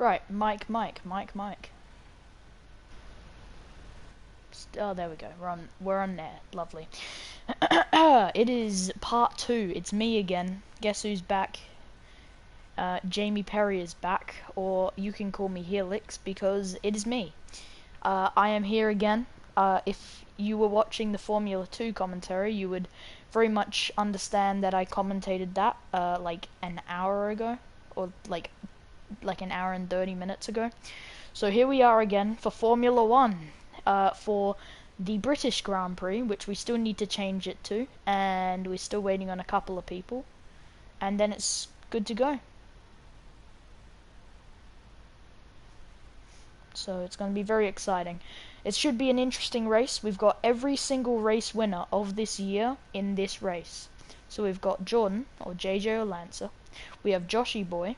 Right, Mike. Oh, there we go. We're on there. Lovely. It is part 2. It's me again. Guess who's back? Jamie Perry is back, or you can call me Helix because it is me. I am here again. If you were watching the Formula 2 commentary, you would very much understand that I commentated that like an hour ago, or like an hour and 30 minutes ago. So here we are again for Formula 1, for the British Grand Prix, which we still need to change it to, and we're still waiting on a couple of people, and then it's good to go. So it's going to be very exciting. It should be an interesting race. We've got every single race winner of this year in this race. So we've got Jordan, or JJoLancer. We have Joshyboi.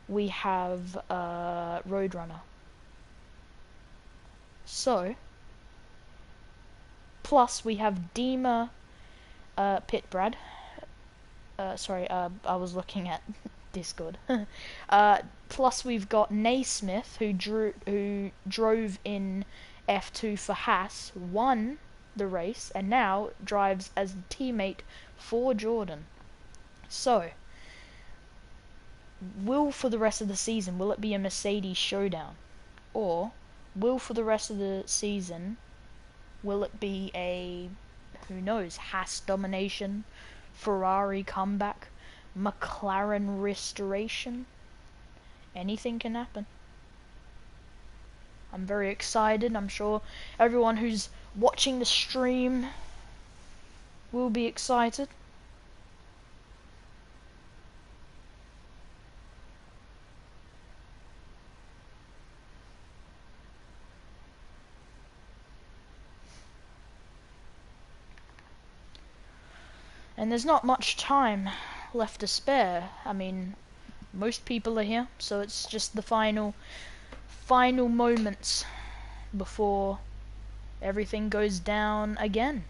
We have Roadrunner. So, plus we have Dima Pitbrad. Sorry, I was looking at Discord. Plus we've got Naismith, who drove in F2 for Haas, won the race, and now drives as a teammate for Jordan. So, for the rest of the season, will it be a Mercedes showdown? Or, for the rest of the season, will it be a, who knows, Haas domination, Ferrari comeback, McLaren restoration? Anything can happen. I'm very excited. I'm sure everyone who's watching the stream will be excited. And there's not much time left to spare. I mean, most people are here, so it's just the final moments before everything goes down again.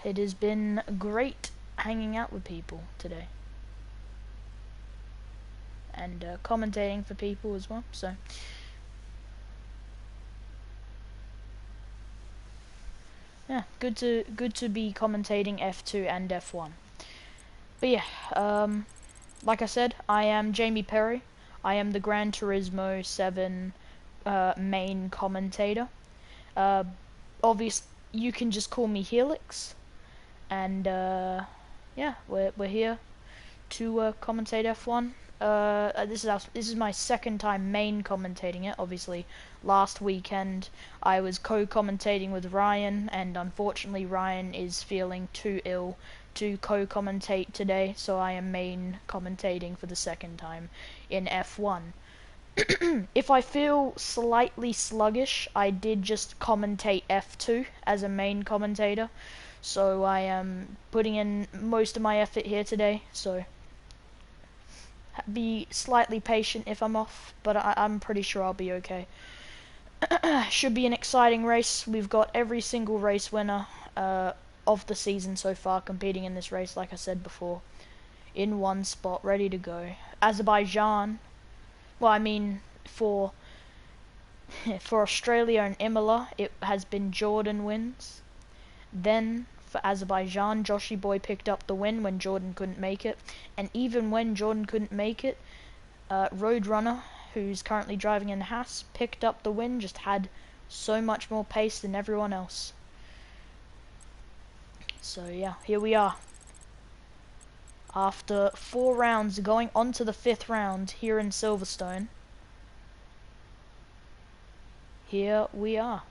It has been great hanging out with people today. And commentating for people as well, so yeah, good to be commentating F2 and F1. But yeah, like I said, I am Jamie Perry. I am the Gran Turismo 7 main commentator. Obviously, you can just call me Helix, and yeah, we're here to commentate F1. This is my second time main commentating it. Obviously, last weekend I was co-commentating with Ryan, and unfortunately Ryan is feeling too ill to co-commentate today, so I am main commentating for the second time in F1. If I feel slightly sluggish, I did just commentate F2 as a main commentator, so I am putting in most of my effort here today, so be slightly patient if I'm off, but I'm pretty sure I'll be okay. Should be an exciting race. We've got every single race winner of the season so far competing in this race, like I said before, in one spot, ready to go. Azerbaijan, well, I mean, for Australia and Imola, it has been Jordan wins. Then for Azerbaijan, Joshyboi picked up the win when Jordan couldn't make it, and even when Jordan couldn't make it, Roadrunner, who's currently driving in Haas, picked up the win, just had so much more pace than everyone else. So yeah, here we are. After 4 rounds, going on to the 5th round here in Silverstone. Here we are.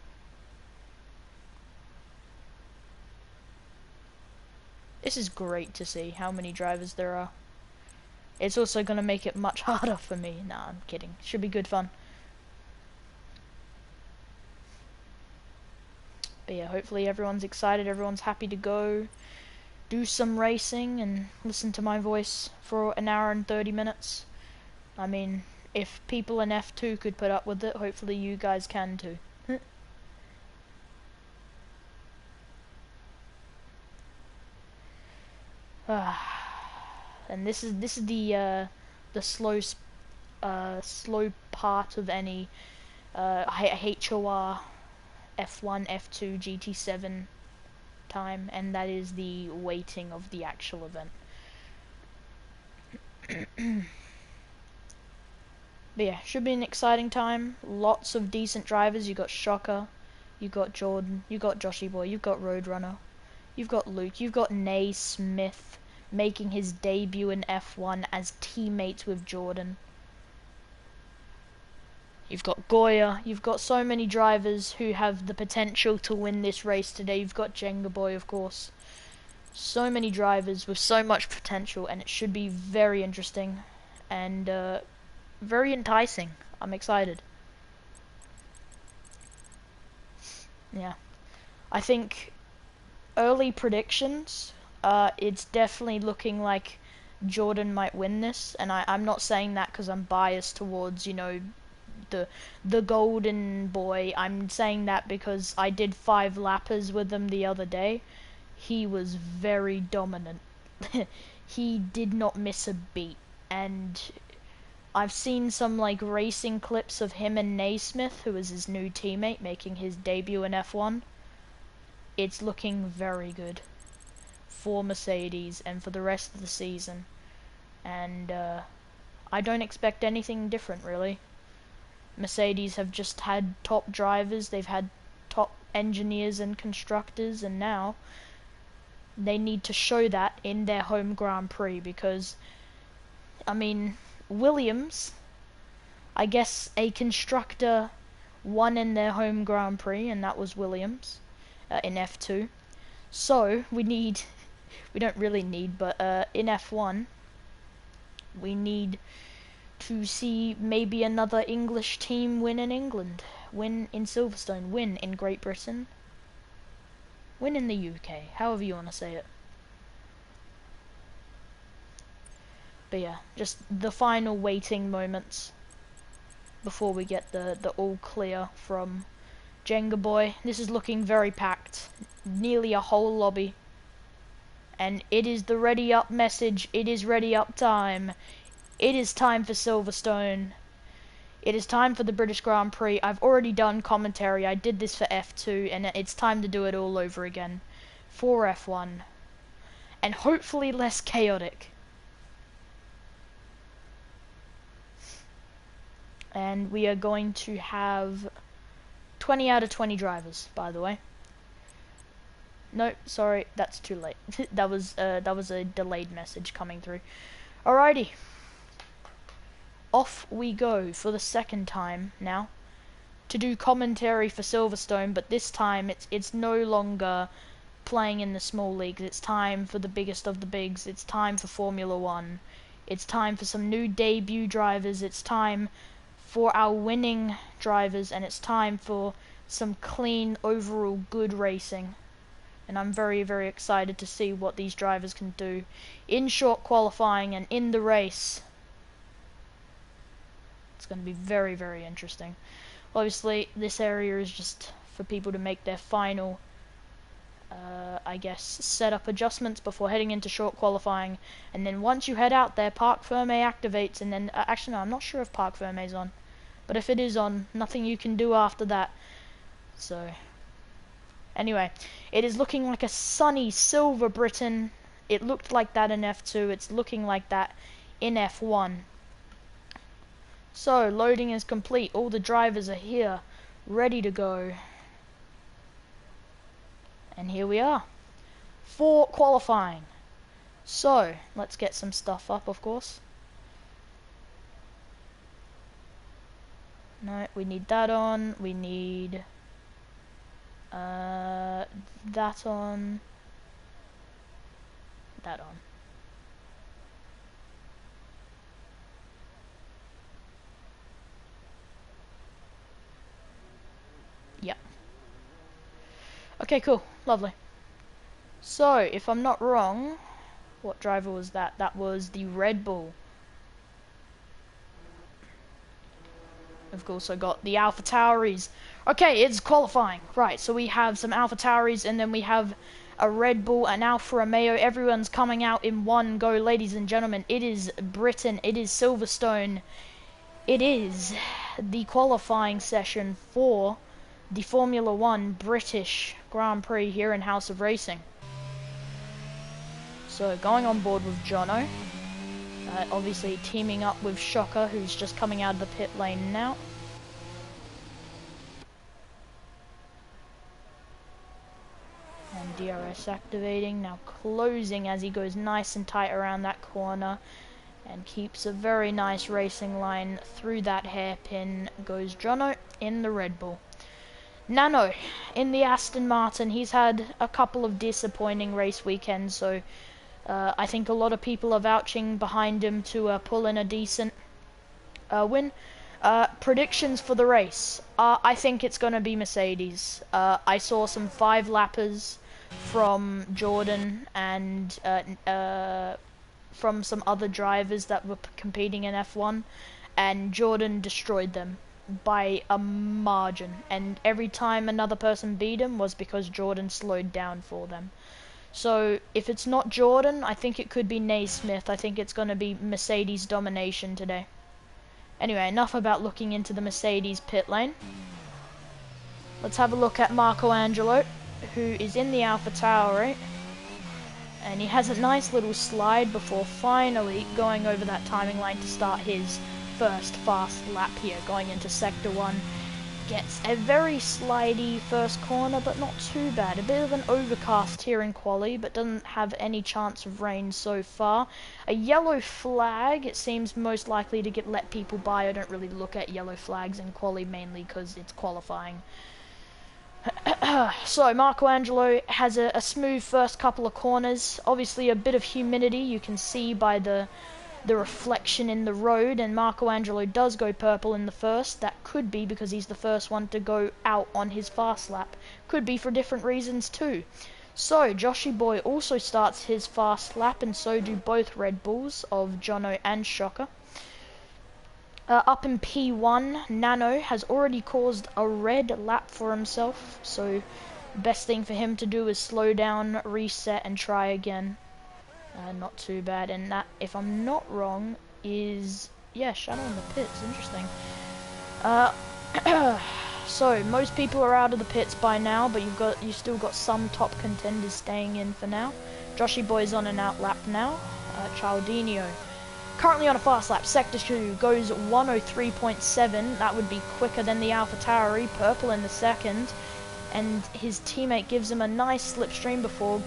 This is great to see how many drivers there are. It's also going to make it much harder for me. Nah, I'm kidding. Should be good fun. But yeah, hopefully everyone's excited, everyone's happy to go do some racing and listen to my voice for an hour and 30 minutes. I mean, if people in F2 could put up with it, hopefully you guys can too. And this is the slow part of any HOR F1, F2, GT7 time, and that is the waiting of the actual event. But yeah, should be an exciting time. Lots of decent drivers. You got Shocker, you got Jordan, you got Joshyboi, you've got Roadrunner, you've got Luke, you've got Naismith making his debut in F1 as teammates with Jordan. You've got Goya, you've got so many drivers who have the potential to win this race today. You've got Boy, of course. So many drivers with so much potential, and it should be very interesting and very enticing. I'm excited. Yeah. I think early predictions, it's definitely looking like Jordan might win this, and I'm not saying that because I'm biased towards, you know, the golden boy. I'm saying that because I did 5 lappers with him the other day. He was very dominant. He did not miss a beat, and I've seen some like racing clips of him and Naismith, who is his new teammate, making his debut in F1. It's looking very good for Mercedes and for the rest of the season, and I don't expect anything different, really. Mercedes have just had top drivers, they've had top engineers and constructors, and now they need to show that in their home Grand Prix, because, I mean, Williams, I guess a constructor won in their home Grand Prix, and that was Williams in F2. So, we don't really need, but in F1, we need to see maybe another English team win in England, win in Silverstone, win in Great Britain, win in the UK, however you want to say it. But yeah, just the final waiting moments before we get the all clear from Boy. This is looking very packed, nearly a whole lobby, and it is the ready up message. It is ready up time. It is time for Silverstone. It is time for the British Grand Prix. I've already done commentary. I did this for F2, and it's time to do it all over again for F1, and hopefully less chaotic. And we are going to have 20 out of 20 drivers, by the way. No, sorry, that's too late. that was a delayed message coming through. Alrighty. Off we go for the second time now to do commentary for Silverstone, but this time it's no longer playing in the small leagues. It's time for the biggest of the bigs. It's time for Formula One. It's time for some new debut drivers. It's time for our winning drivers, and it's time for some clean, overall good racing. And I'm very, very excited to see what these drivers can do in short qualifying and in the race. It's going to be very, very interesting. Obviously, this area is just for people to make their final, I guess, setup adjustments before heading into short qualifying. And then once you head out there, Parc Ferme activates, and then, actually no, I'm not sure if Parc Ferme is on. But if it is on, nothing you can do after that. So, anyway, it is looking like a sunny Silver Britain. It looked like that in F2. It's looking like that in F1. So, loading is complete. All the drivers are here, ready to go. And here we are, for qualifying. So, let's get some stuff up, of course. No, we need that on. We need that on. That on. Yep. Okay, cool. Lovely. So, if I'm not wrong, what driver was that? That was the Red Bull. We've also got the AlphaTauris. Okay, it's qualifying. Right, so we have some AlphaTauris, and then we have a Red Bull, an Alfa Romeo. Everyone's coming out in one go, ladies and gentlemen. It is Britain. It is Silverstone. It is the qualifying session for the Formula 1 British Grand Prix here in House of Racing. So going on board with Jono. Obviously teaming up with Shocker, who's just coming out of the pit lane now. And DRS activating, now closing as he goes nice and tight around that corner. And keeps a very nice racing line through that hairpin. Goes Jono in the Red Bull. Nano in the Aston Martin. He's had a couple of disappointing race weekends, so I think a lot of people are vouching behind him to pull in a decent win. Predictions for the race. I think it's going to be Mercedes. I saw some 5-lappers from Jordan and from some other drivers that were competing in F1, and Jordan destroyed them by a margin, and every time another person beat him was because Jordan slowed down for them. So if it's not Jordan, I think it could be Naismith. I think it's going to be Mercedes domination today. Anyway, enough about looking into the Mercedes pit lane. Let's have a look at Marco Angelo, who is in the AlphaTauri. And he has a nice little slide before finally going over that timing line to start his first fast lap here, going into Sector 1. Gets a very slidey first corner, but not too bad. A bit of an overcast here in quali, but doesn't have any chance of rain so far. A yellow flag, it seems most likely to let people by. I don't really look at yellow flags in quali, mainly because it's qualifying. So Marco Angelo has a smooth first couple of corners. Obviously a bit of humidity you can see by the reflection in the road, and Marco Angelo does go purple in the first. That could be because he's the first one to go out on his fast lap. Could be for different reasons too. So Joshyboi also starts his fast lap, and so do both Red Bulls of Jono and Shocker. Up in P1, Nano has already caused a red lap for himself, so the best thing for him to do is slow down, reset, and try again. Not too bad, and that, if I'm not wrong, is, yeah, Shadow in the pits. Interesting. So most people are out of the pits by now, but you still got some top contenders staying in for now. Joshyboi's on an out lap now. Cialdino currently on a fast lap. Sector 2 goes 103.7. That would be quicker than the AlphaTauri. Purple in the second, and his teammate gives him a nice slipstream before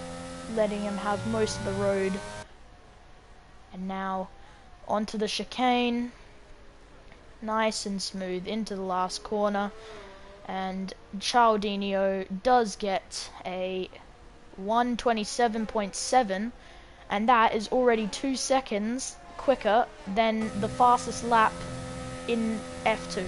letting him have most of the road. And now onto the chicane, nice and smooth into the last corner, and Cialdino does get a 127.7, and that is already 2 seconds quicker than the fastest lap in F2.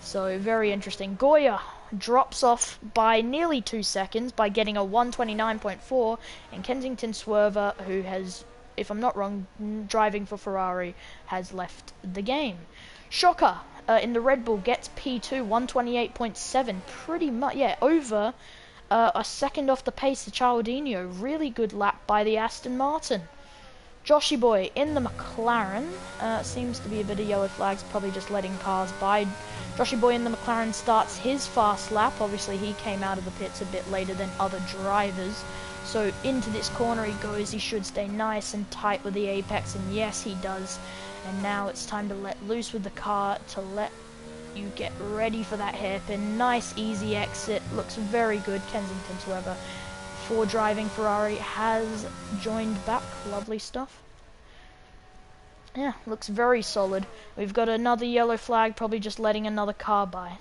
So very interesting. Goya drops off by nearly 2 seconds by getting a 129.4, and Kensington Swerver, who has, if I'm not wrong, driving for Ferrari, has left the game. Shocker in the Red Bull gets P2, 128.7, pretty much, yeah, over a second off the pace of Cialdino. Really good lap by the Aston Martin. Joshyboi in the McLaren, seems to be a bit of yellow flags, probably just letting cars by. Joshyboi in the McLaren starts his fast lap. Obviously he came out of the pits a bit later than other drivers, so into this corner he goes. He should stay nice and tight with the apex, and yes he does. And now it's time to let loose with the car to let you get ready for that hairpin. Nice easy exit, looks very good. Kensington Swerver, for driving Ferrari, has joined back. Lovely stuff. Yeah, looks very solid. We've got another yellow flag, probably just letting another car by.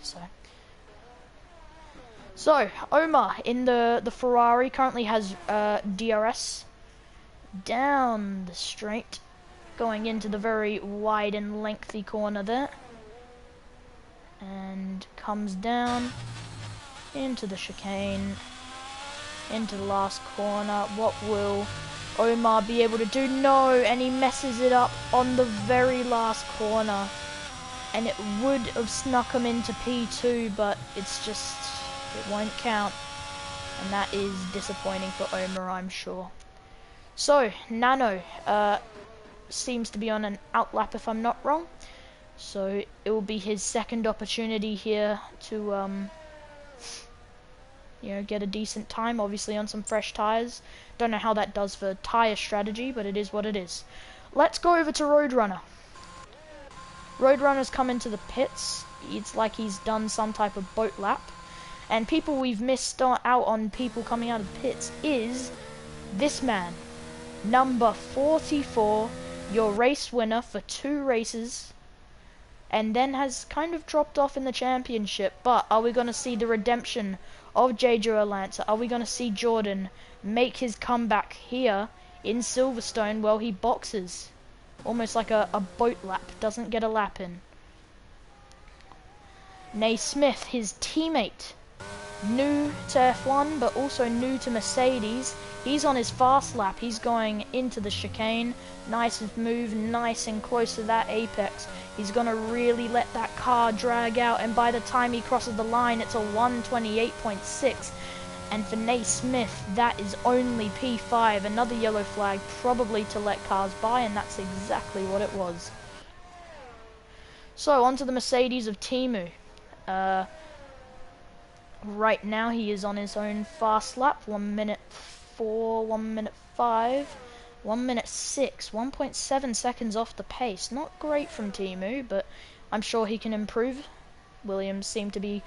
So Omar in the Ferrari currently has DRS down the straight, going into the very wide and lengthy corner there, and comes down into the chicane, into the last corner. What will Omar be able to do? No, and he messes it up on the very last corner, and it would have snuck him into P2, but it's just, it won't count. And that is disappointing for Omar, I'm sure. So, Nano seems to be on an outlap if I'm not wrong. So, it will be his second opportunity here to, you know, get a decent time, obviously on some fresh tyres. Don't know how that does for tyre strategy, but it is what it is. Let's go over to Roadrunner. Roadrunner's come into the pits. It's like he's done some type of boat lap. And people we've missed out on people coming out of the pits is this man. Number 44, your race winner for 2 races. And then has kind of dropped off in the championship. But are we going to see the redemption of JJoLancer? Are we going to see Jordan make his comeback here in Silverstone while he boxes? Almost like a boat lap, doesn't get a lap in. Naismith, his teammate, new to F1 but also new to Mercedes. He's on his fast lap. He's going into the chicane, nice and smooth, nice and close to that apex. He's gonna really let that car drag out, and by the time he crosses the line it's a 128.6. And for Naismith, that is only P5, another yellow flag, probably to let cars by, and that's exactly what it was. So, onto the Mercedes of Timu. Right now he is on his own fast lap, 1 minute 4, 1 minute 5, 1 minute 6, 1.7 seconds off the pace. Not great from Timu, but I'm sure he can improve. Williams seem to be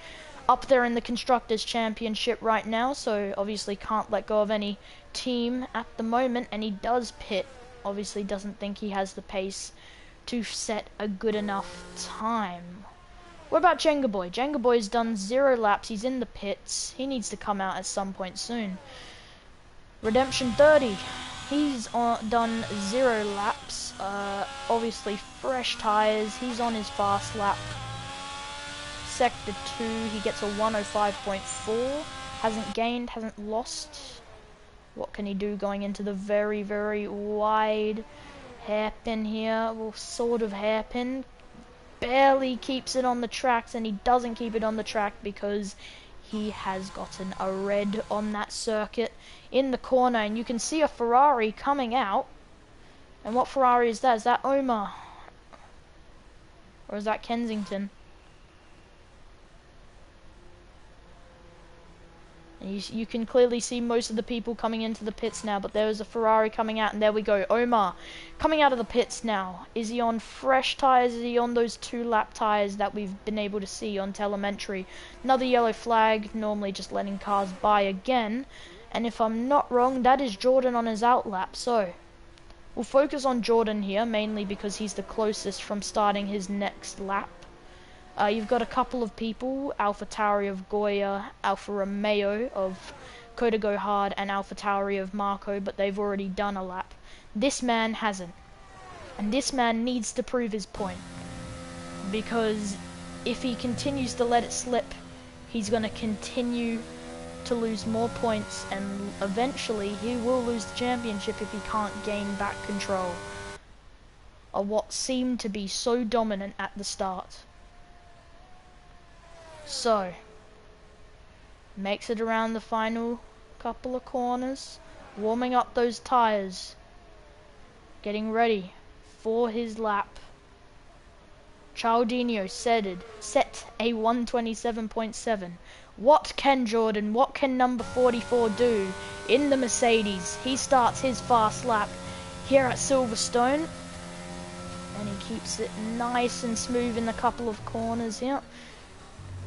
up there in the Constructors' Championship right now, so obviously can't let go of any team at the moment, and he does pit. Obviously doesn't think he has the pace to set a good enough time. What about JJoLancer? JJoLancer's done 0 laps, he's in the pits, he needs to come out at some point soon. Redemption 30, he's done 0 laps, obviously fresh tyres, he's on his fast lap. Sector 2, he gets a 105.4, hasn't gained, hasn't lost. What can he do going into the very, very wide hairpin here? Well, sort of hairpin. Barely keeps it on the tracks, and he doesn't keep it on the track because he has gotten a red on that circuit in the corner, and you can see a Ferrari coming out. And what Ferrari is that? Is that Omar? Or is that Kensington? You can clearly see most of the people coming into the pits now, but there is a Ferrari coming out, and there we go. Omar coming out of the pits now. Is he on fresh tyres? Is he on those 2-lap tyres that we've been able to see on telemetry? Another yellow flag, normally just letting cars by again. And if I'm not wrong, that is Jordan on his outlap. So we'll focus on Jordan here, mainly because he's the closest from starting his next lap. You've got a couple of people, AlphaTauri of Goya, Alfa Romeo of Kota Gohard, and AlphaTauri of Marco, but they've already done a lap. This man hasn't. And this man needs to prove his point. Because if he continues to let it slip, he's going to continue to lose more points, and eventually he will lose the championship if he can't gain back control of what seemed to be so dominant at the start. So, makes it around the final couple of corners, warming up those tyres, getting ready for his lap. Cialdino set a 127.7. What can Jordan, what can number 44 do in the Mercedes? He starts his fast lap here at Silverstone, and he keeps it nice and smooth in a couple of corners here.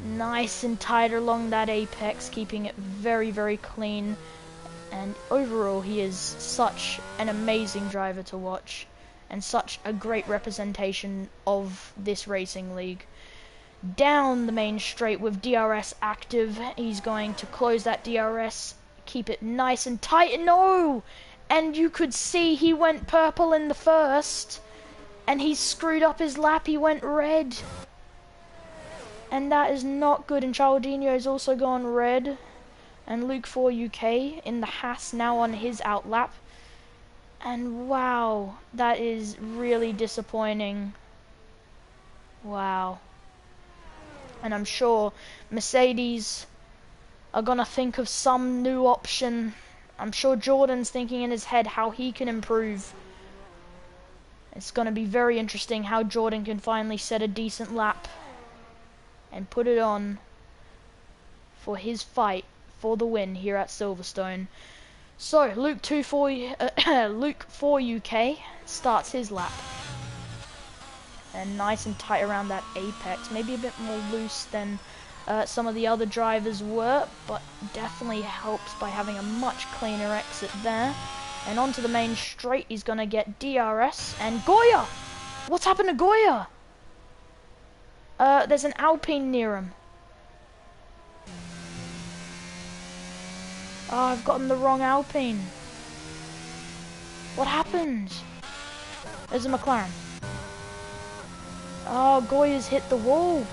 Nice and tight along that apex, keeping it very, very clean. And overall, he is such an amazing driver to watch, and such a great representation of this racing league. Down the main straight with DRS active, he's going to close that DRS, keep it nice and tight, and no! And you could see he went purple in the first, and he screwed up his lap, he went red. And that is not good, and Cialdino has also gone red. And Luke 4 UK in the Haas now on his outlap. And wow, that is really disappointing. Wow. And I'm sure Mercedes are gonna think of some new option. I'm sure Jordan's thinking in his head how he can improve. It's gonna be very interesting how Jordan can finally set a decent lap and put it on for his fight for the win here at Silverstone. So Luke 4 UK starts his lap, and nice and tight around that apex, maybe a bit more loose than some of the other drivers were, but definitely helps by having a much cleaner exit there. And onto the main straight, he's gonna get DRS and Goya. What's happened to Goya? There's an Alpine near him. Oh, I've gotten the wrong Alpine. What happened? There's a McLaren. Oh, Goya's hit the wall.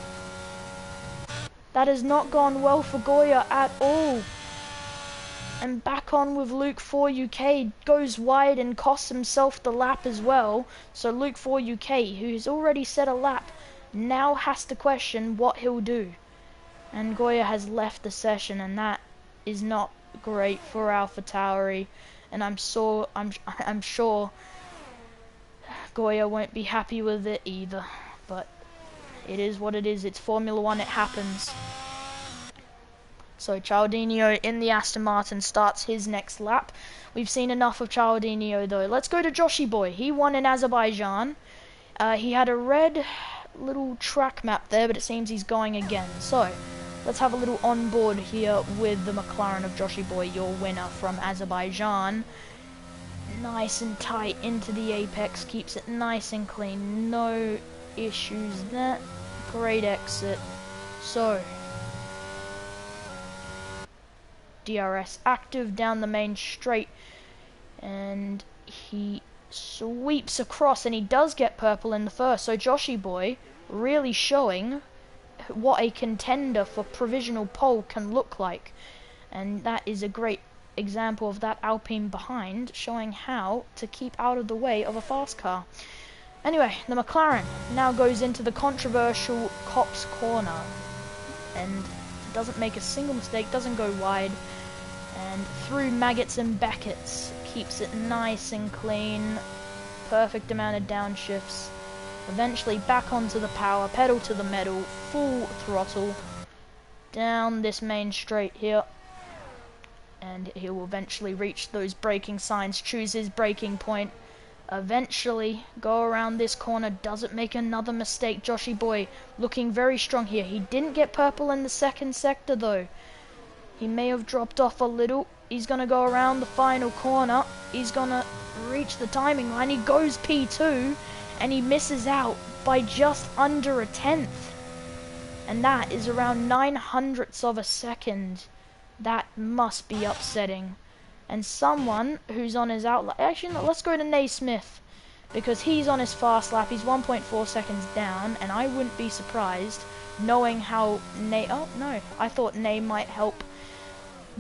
That has not gone well for Goya at all. And back on with Luke 4 UK, goes wide and costs himself the lap as well. So Luke 4 UK, who's already set a lap, now has to question what he'll do. And Goya has left the session, and that is not great for AlphaTauri. And I'm sure Goya won't be happy with it either. But it is what it is. It's Formula 1, it happens. So Cialdini in the Aston Martin starts his next lap. We've seen enough of Cialdini though. Let's go to Joshyboi. He won in Azerbaijan. He had a red little track map there, but it seems he's going again. So let's have a little onboard here with the McLaren of Joshyboi, your winner from Azerbaijan. Nice and tight into the apex, keeps it nice and clean. No issues there. Great exit. So DRS active down the main straight, and he sweeps across, and he does get purple in the first. So Joshyboi really showing what a contender for provisional pole can look like, and that is a great example of that Alpine behind, showing how to keep out of the way of a fast car. Anyway, the McLaren now goes into the controversial Copse corner and doesn't make a single mistake, doesn't go wide, and through Maggots and Beckett's keeps it nice and clean, perfect amount of downshifts, eventually back onto the power, pedal to the metal, full throttle, down this main straight here, and he will eventually reach those braking signs, choose his braking point, eventually go around this corner, doesn't make another mistake. Joshyboi looking very strong here. He didn't get purple in the second sector though. He may have dropped off a little. He's gonna go around the final corner. He's gonna reach the timing line. He goes P2 and he misses out by just under a tenth. And that is around 900ths of a second. That must be upsetting. And someone who's on his outlet, actually no, let's go to Naismith, because he's on his fast lap. He's 1.4 seconds down, and I wouldn't be surprised knowing how I thought Nay might help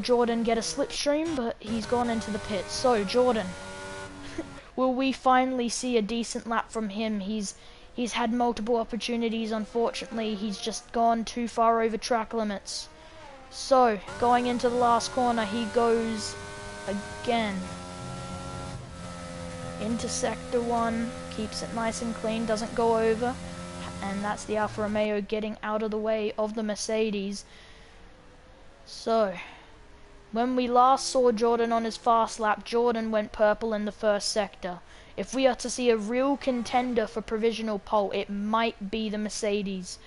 Jordan get a slipstream, but he's gone into the pits. So Jordan, will we finally see a decent lap from him? He's had multiple opportunities. Unfortunately, he's just gone too far over track limits. So going into the last corner, he goes again into sector 1, keeps it nice and clean, doesn't go over, and that's the Alfa Romeo getting out of the way of the Mercedes. So when we last saw Jordan on his fast lap, Jordan went purple in the first sector. If we are to see a real contender for provisional pole, it might be the Mercedes.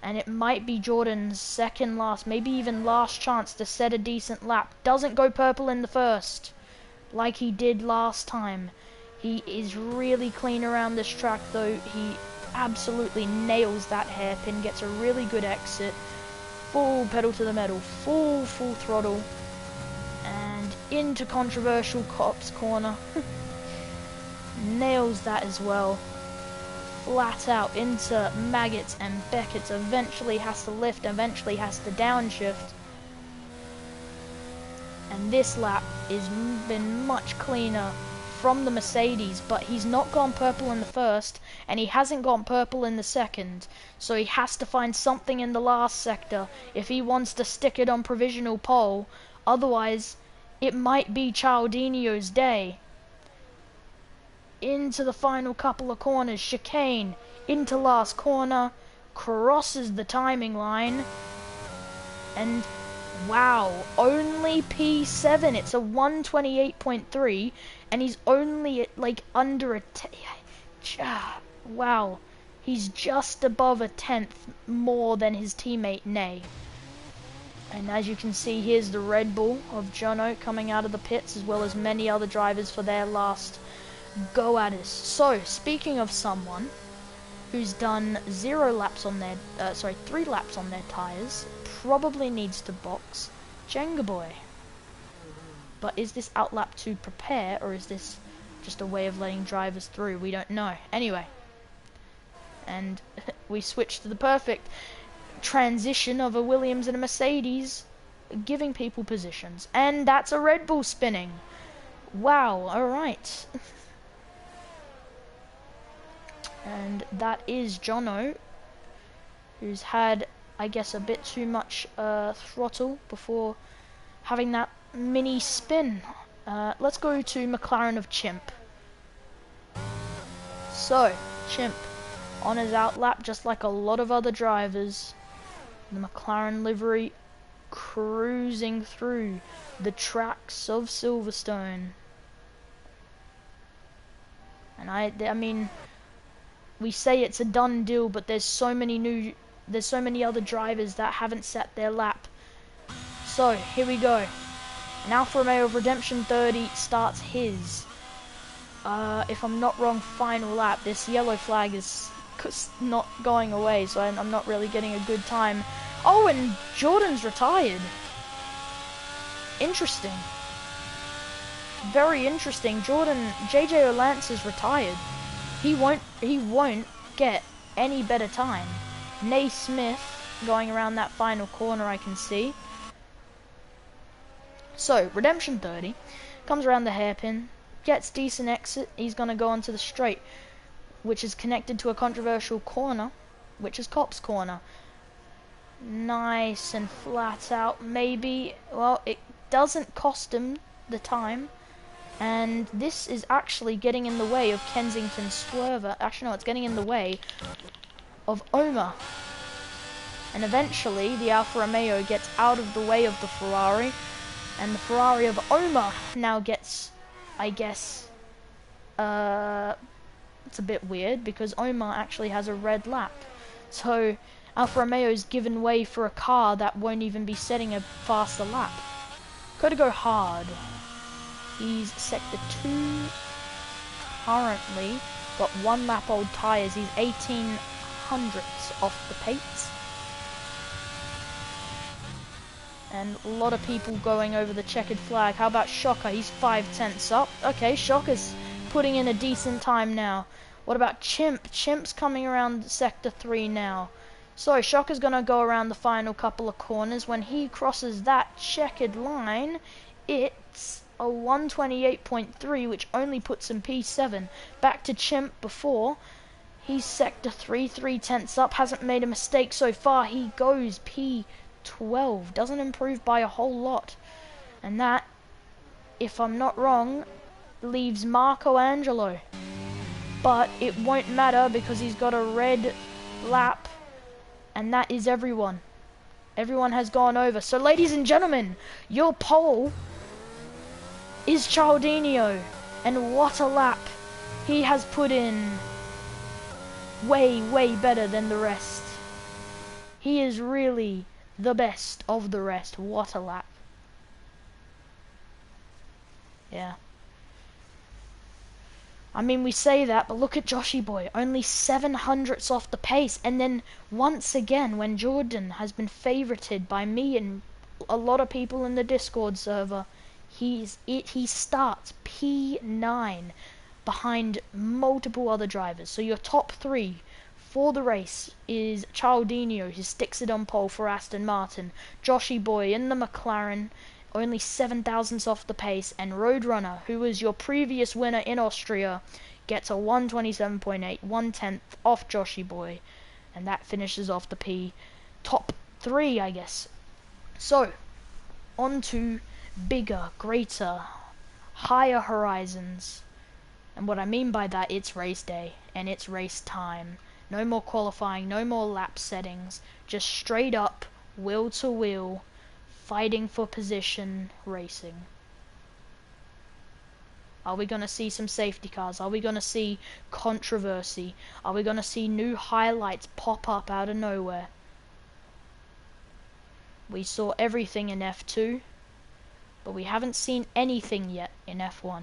And it might be Jordan's second last, maybe even last chance to set a decent lap. Doesn't go purple in the first, like he did last time. He is really clean around this track though. He absolutely nails that hairpin, gets a really good exit. Full pedal to the metal, full throttle. And into controversial Copse corner. Nails that as well. Flat out into Maggots and Beckett's, eventually has to lift, eventually has to downshift. And this lap has been much cleaner from the Mercedes, but he's not gone purple in the first, and he hasn't gone purple in the second, so he has to find something in the last sector if he wants to stick it on provisional pole. Otherwise, it might be Cialdinio's day. Into the final couple of corners, chicane, into last corner, crosses the timing line, and wow, only P7. It's a 128.3, and he's only at, like, under a wow, he's just above a tenth more than his teammate Ney. And as you can see, here's the Red Bull of Jono coming out of the pits, as well as many other drivers for their last go at us. So, speaking of someone who's done 3 laps on their tyres, probably needs to box, JJoLancer. But is this outlap to prepare, or is this just a way of letting drivers through? We don't know. Anyway, and we switch to the perfect transition of a Williams and a Mercedes, giving people positions, and that's a Red Bull spinning. Wow, alright. And that is Jono, who's had, I guess, a bit too much throttle before having that mini spin. Let's go to McLaren of Chimp. So, Chimp on his outlap, just like a lot of other drivers. The McLaren livery cruising through the tracks of Silverstone. And I mean, we say it's a done deal, but there's so many other drivers that haven't set their lap. So here we go. And Alfa Romeo of Redemption 30 starts his, if I'm not wrong, final lap. This yellow flag is not going away, so I'm not really getting a good time. Oh, and Jordan's retired. Interesting. Very interesting. JJoLancer is retired. He won't get any better time. Naismith going around that final corner, I can see. So, Redemption 30 comes around the hairpin, gets decent exit. He's going to go onto the straight, which is connected to a controversial corner, which is Cop's corner. Nice and flat out, maybe. Well, it doesn't cost him the time. And this is actually getting in the way of Kensington's swerver. Actually, no, it's getting in the way of Omar. And eventually, the Alfa Romeo gets out of the way of the Ferrari. And the Ferrari of Omar now gets, I guess, it's a bit weird because Omar actually has a red lap. So, Alfa Romeo's given way for a car that won't even be setting a faster lap. Gotta go hard. He's sector 2 currently, got 1 lap old tyres. He's 18 hundredths off the pace. And a lot of people going over the checkered flag. How about Shocker? He's 5 tenths up. Okay, Shocker's putting in a decent time now. What about Chimp? Chimp's coming around sector 3 now. So Shocker's going to go around the final couple of corners. When he crosses that checkered line, it's a 128.3, which only puts him P7. Back to Chimp before. He's sector 3, 3 tenths up. Hasn't made a mistake so far. He goes P12. Doesn't improve by a whole lot. And that, if I'm not wrong, leaves Marco Angelo. But it won't matter because he's got a red lap. And that is everyone. Everyone has gone over. So, ladies and gentlemen, your pole is Cialdinio. And what a lap he has put in. Way, way better than the rest. He is really the best of the rest. What a lap. Yeah. I mean, we say that, but look at Joshyboi, only 7 hundredths off the pace. And then, once again, when Jordan has been favorited by me and a lot of people in the Discord server, he starts P9 behind multiple other drivers. So your top 3 for the race is Cialdinio, who sticks it on pole for Aston Martin, Joshyboi in the McLaren, only 7 thousandths off the pace, and Roadrunner, who was your previous winner in Austria, gets a 127.8, 1/10 off Joshyboi, and that finishes off the P top 3, I guess. So, on to bigger, greater, higher horizons. And what I mean by that, it's race day, and it's race time. No more qualifying, no more lap settings, just straight up, wheel to wheel, fighting for position racing. Are we going to see some safety cars? Are we going to see controversy? Are we going to see new highlights pop up out of nowhere? We saw everything in F2, but we haven't seen anything yet in F1.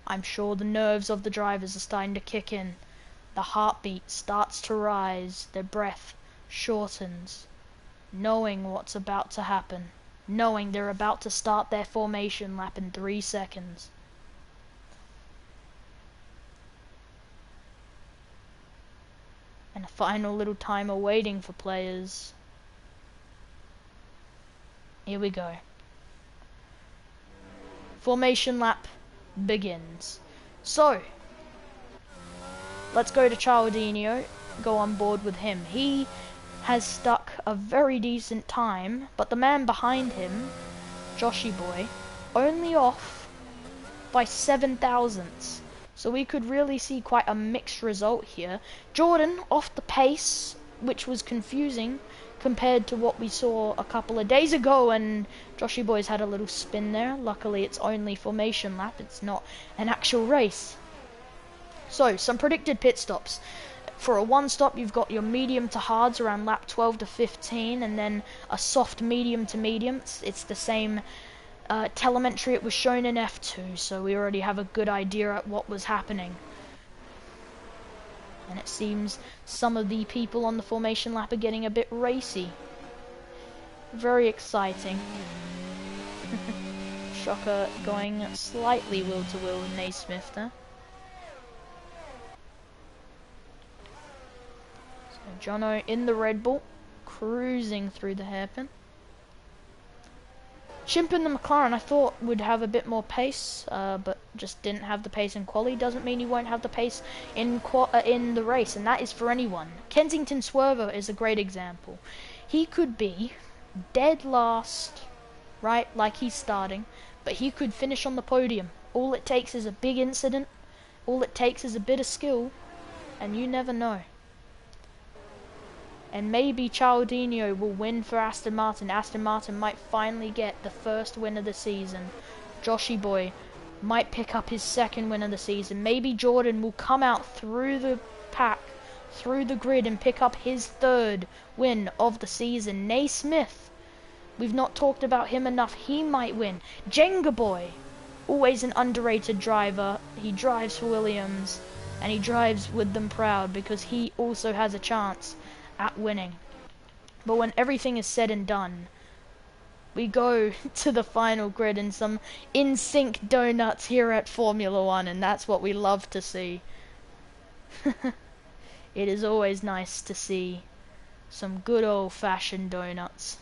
I'm sure the nerves of the drivers are starting to kick in. The heartbeat starts to rise, their breath shortens, knowing what's about to happen, knowing they're about to start their formation lap in 3 seconds. And a final little timer waiting for players. Here we go. Formation lap begins. So, let's go to Cialdini, go on board with him. He has stuck a very decent time, but the man behind him, Joshyboi, only off by 7 thousandths. So we could really see quite a mixed result here. Jordan off the pace, which was confusing compared to what we saw a couple of days ago, and Joshyboi's had a little spin there. Luckily it's only formation lap, it's not an actual race. So, some predicted pit stops. For a one stop, you've got your medium to hards around lap 12 to 15, and then a soft medium to medium. It's the same telemetry it was shown in F2, so we already have a good idea at what was happening. And it seems some of the people on the formation lap are getting a bit racy. Very exciting. Shocker going slightly wheel to wheel with Naismith there. So Jono in the Red Bull, cruising through the hairpin. Chimp in the McLaren I thought would have a bit more pace, but just didn't have the pace in quali. Doesn't mean he won't have the pace in the race, and that is for anyone. Kensington Swerver is a great example. He could be dead last, right, like he's starting, but he could finish on the podium. All it takes is a big incident, all it takes is a bit of skill, and you never know. And maybe Cialdini will win for Aston Martin. Aston Martin might finally get the first win of the season. Joshyboi might pick up his second win of the season. Maybe Jordan will come out through the pack, through the grid, and pick up his third win of the season. Naismith, we've not talked about him enough. He might win. JJoLancer, always an underrated driver. He drives for Williams, and he drives with them proud because he also has a chance at winning. But when everything is said and done, we go to the final grid and some in-sync donuts here at Formula One, and that's what we love to see. It is always nice to see some good old-fashioned donuts.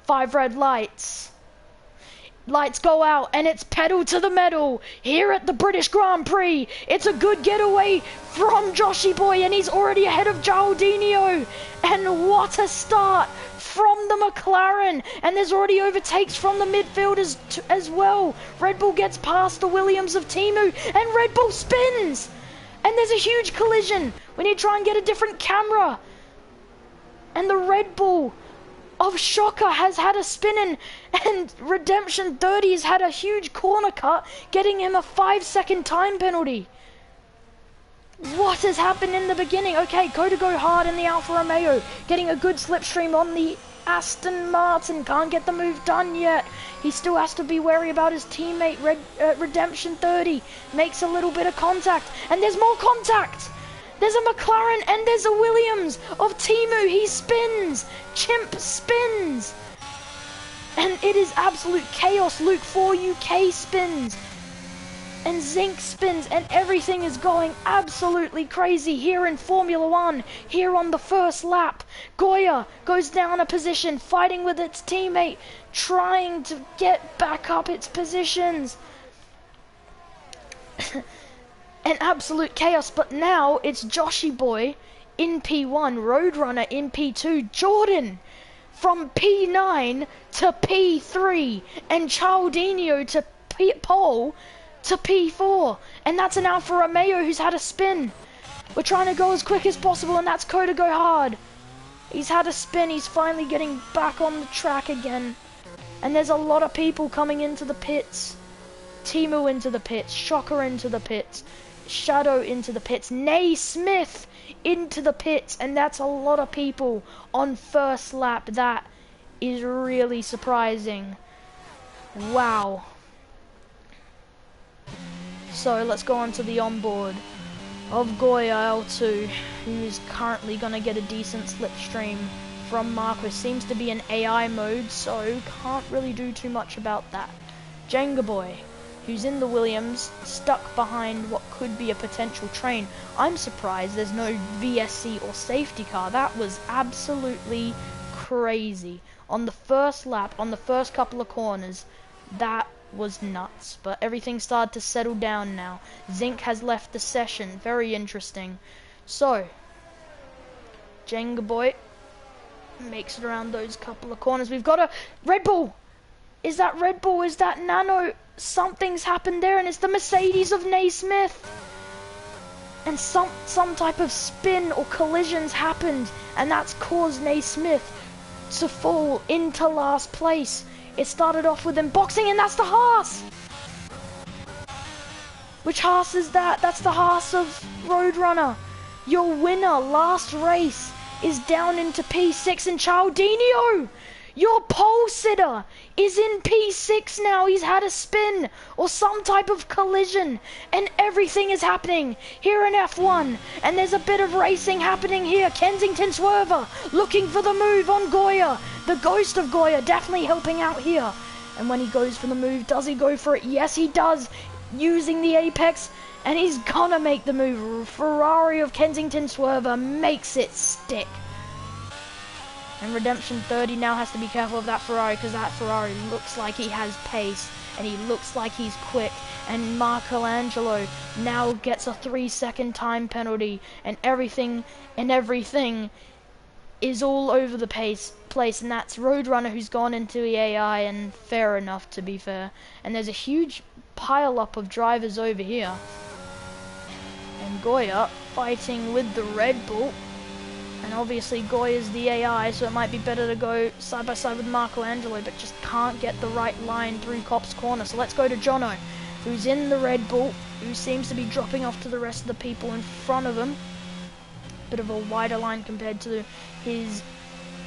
Five red lights. Lights go out, and it's pedal to the metal here at the British Grand Prix. It's a good getaway from Joshyboi, and he's already ahead of Cialdini. And what a start from the McLaren. And there's already overtakes from the midfielders as well. Red Bull gets past the Williams of Timu, and Red Bull spins. And there's a huge collision. We need to try and get a different camera. And the Red Bull of Shocker has had a spin, and Redemption 30 has had a huge corner cut, getting him a 5-second time penalty. What has happened in the beginning? Okay, go hard in the Alfa Romeo, getting a good slipstream on the Aston Martin. Can't get the move done yet. He still has to be wary about his teammate. Redemption 30 makes a little bit of contact, and there's more contact. There's a McLaren and there's a Williams of Timu. He spins. Chimp spins. And it is absolute chaos. Luke 4 UK spins. And Zinc spins. And everything is going absolutely crazy here in Formula 1. Here on the first lap. Goya goes down a position, fighting with its teammate, trying to get back up its positions. An absolute chaos, but now it's Joshyboi in P1, Roadrunner in P2, Jordan from P9 to P3, and Chaldinho to pole to P4, and that's an Alfa Romeo who's had a spin. We're trying to go as quick as possible, and that's Coda Go Hard. He's had a spin, he's finally getting back on the track again, and there's a lot of people coming into the pits. Timu into the pits, Shocker into the pits, Shadow into the pits, Naismith into the pits, and that's a lot of people on first lap. That is really surprising. Wow. So let's go on to the onboard of Goya L2, who is currently going to get a decent slipstream from Marquis. Seems to be in AI mode, so can't really do too much about that. JJoLancer, who's in the Williams, stuck behind what could be a potential train. I'm surprised there's no VSC or safety car. That was absolutely crazy. On the first lap, on the first couple of corners, that was nuts. But everything started to settle down now. Zinc has left the session. Very interesting. So, JJoLancer makes it around those couple of corners. We've got a Red Bull. Is that Red Bull? Is that Nano? Something's happened there, and it's the Mercedes of Naismith. And some type of spin or collisions happened, and that's caused Naismith to fall into last place. It started off with them boxing, and that's the Haas. Which Haas is that? That's the Haas of Roadrunner. Your winner last race is down into P6, and Chaldinho, your pole sitter, is in P6 now. He's had a spin or some type of collision, and everything is happening here in F1, and there's a bit of racing happening here. Kensington Swerver looking for the move on Goya. The ghost of Goya definitely helping out here. And when he goes for the move, does he go for it? Yes, he does, using the apex, and he's gonna make the move. Ferrari of Kensington Swerver makes it stick. And Redemption 30 now has to be careful of that Ferrari, because that Ferrari looks like he has pace, and he looks like he's quick. And Michelangelo now gets a 3-second time penalty, and everything is all over the place. And that's Roadrunner, who's gone into the AI, and fair enough, to be fair. And there's a huge pile up of drivers over here. And Goya fighting with the Red Bull. And obviously Goya's the AI, so it might be better to go side by side with Michelangelo, but just can't get the right line through Cop's corner. So let's go to Jono, who's in the Red Bull, who seems to be dropping off to the rest of the people in front of him. Bit of a wider line compared to his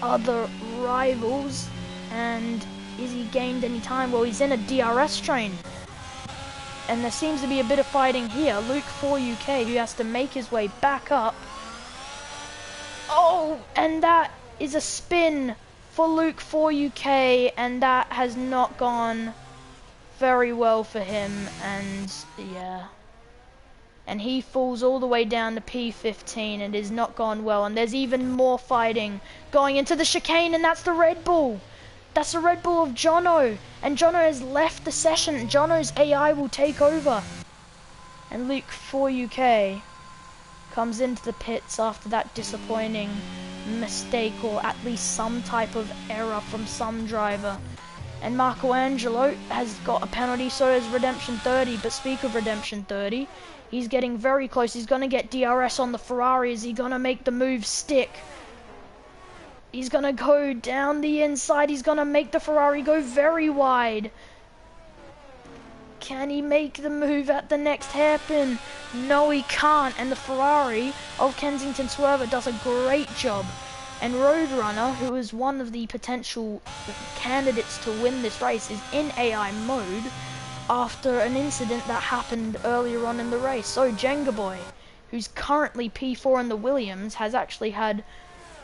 other rivals. And is he gained any time? Well, he's in a DRS train. And there seems to be a bit of fighting here. Luke 4 UK, who has to make his way back up. Oh, and that is a spin for Luke 4 UK, and that has not gone very well for him, and yeah. And he falls all the way down to P15, and it has not gone well, and there's even more fighting going into the chicane, and that's the Red Bull. That's the Red Bull of Jono, and Jono has left the session. Jono's AI will take over. And Luke 4 UK comes into the pits after that disappointing mistake, or at least some type of error from some driver. And Michelangelo has got a penalty, so does Redemption 30. But speak of Redemption 30, he's getting very close. He's going to get DRS on the Ferrari. Is he going to make the move stick? He's going to go down the inside. He's going to make the Ferrari go very wide. Can he make the move at the next hairpin? No, he can't. And the Ferrari of Kensington Swerver does a great job. And Roadrunner, who is one of the potential candidates to win this race, is in AI mode after an incident that happened earlier on in the race. So JJoLancer, who's currently P4 in the Williams, has actually had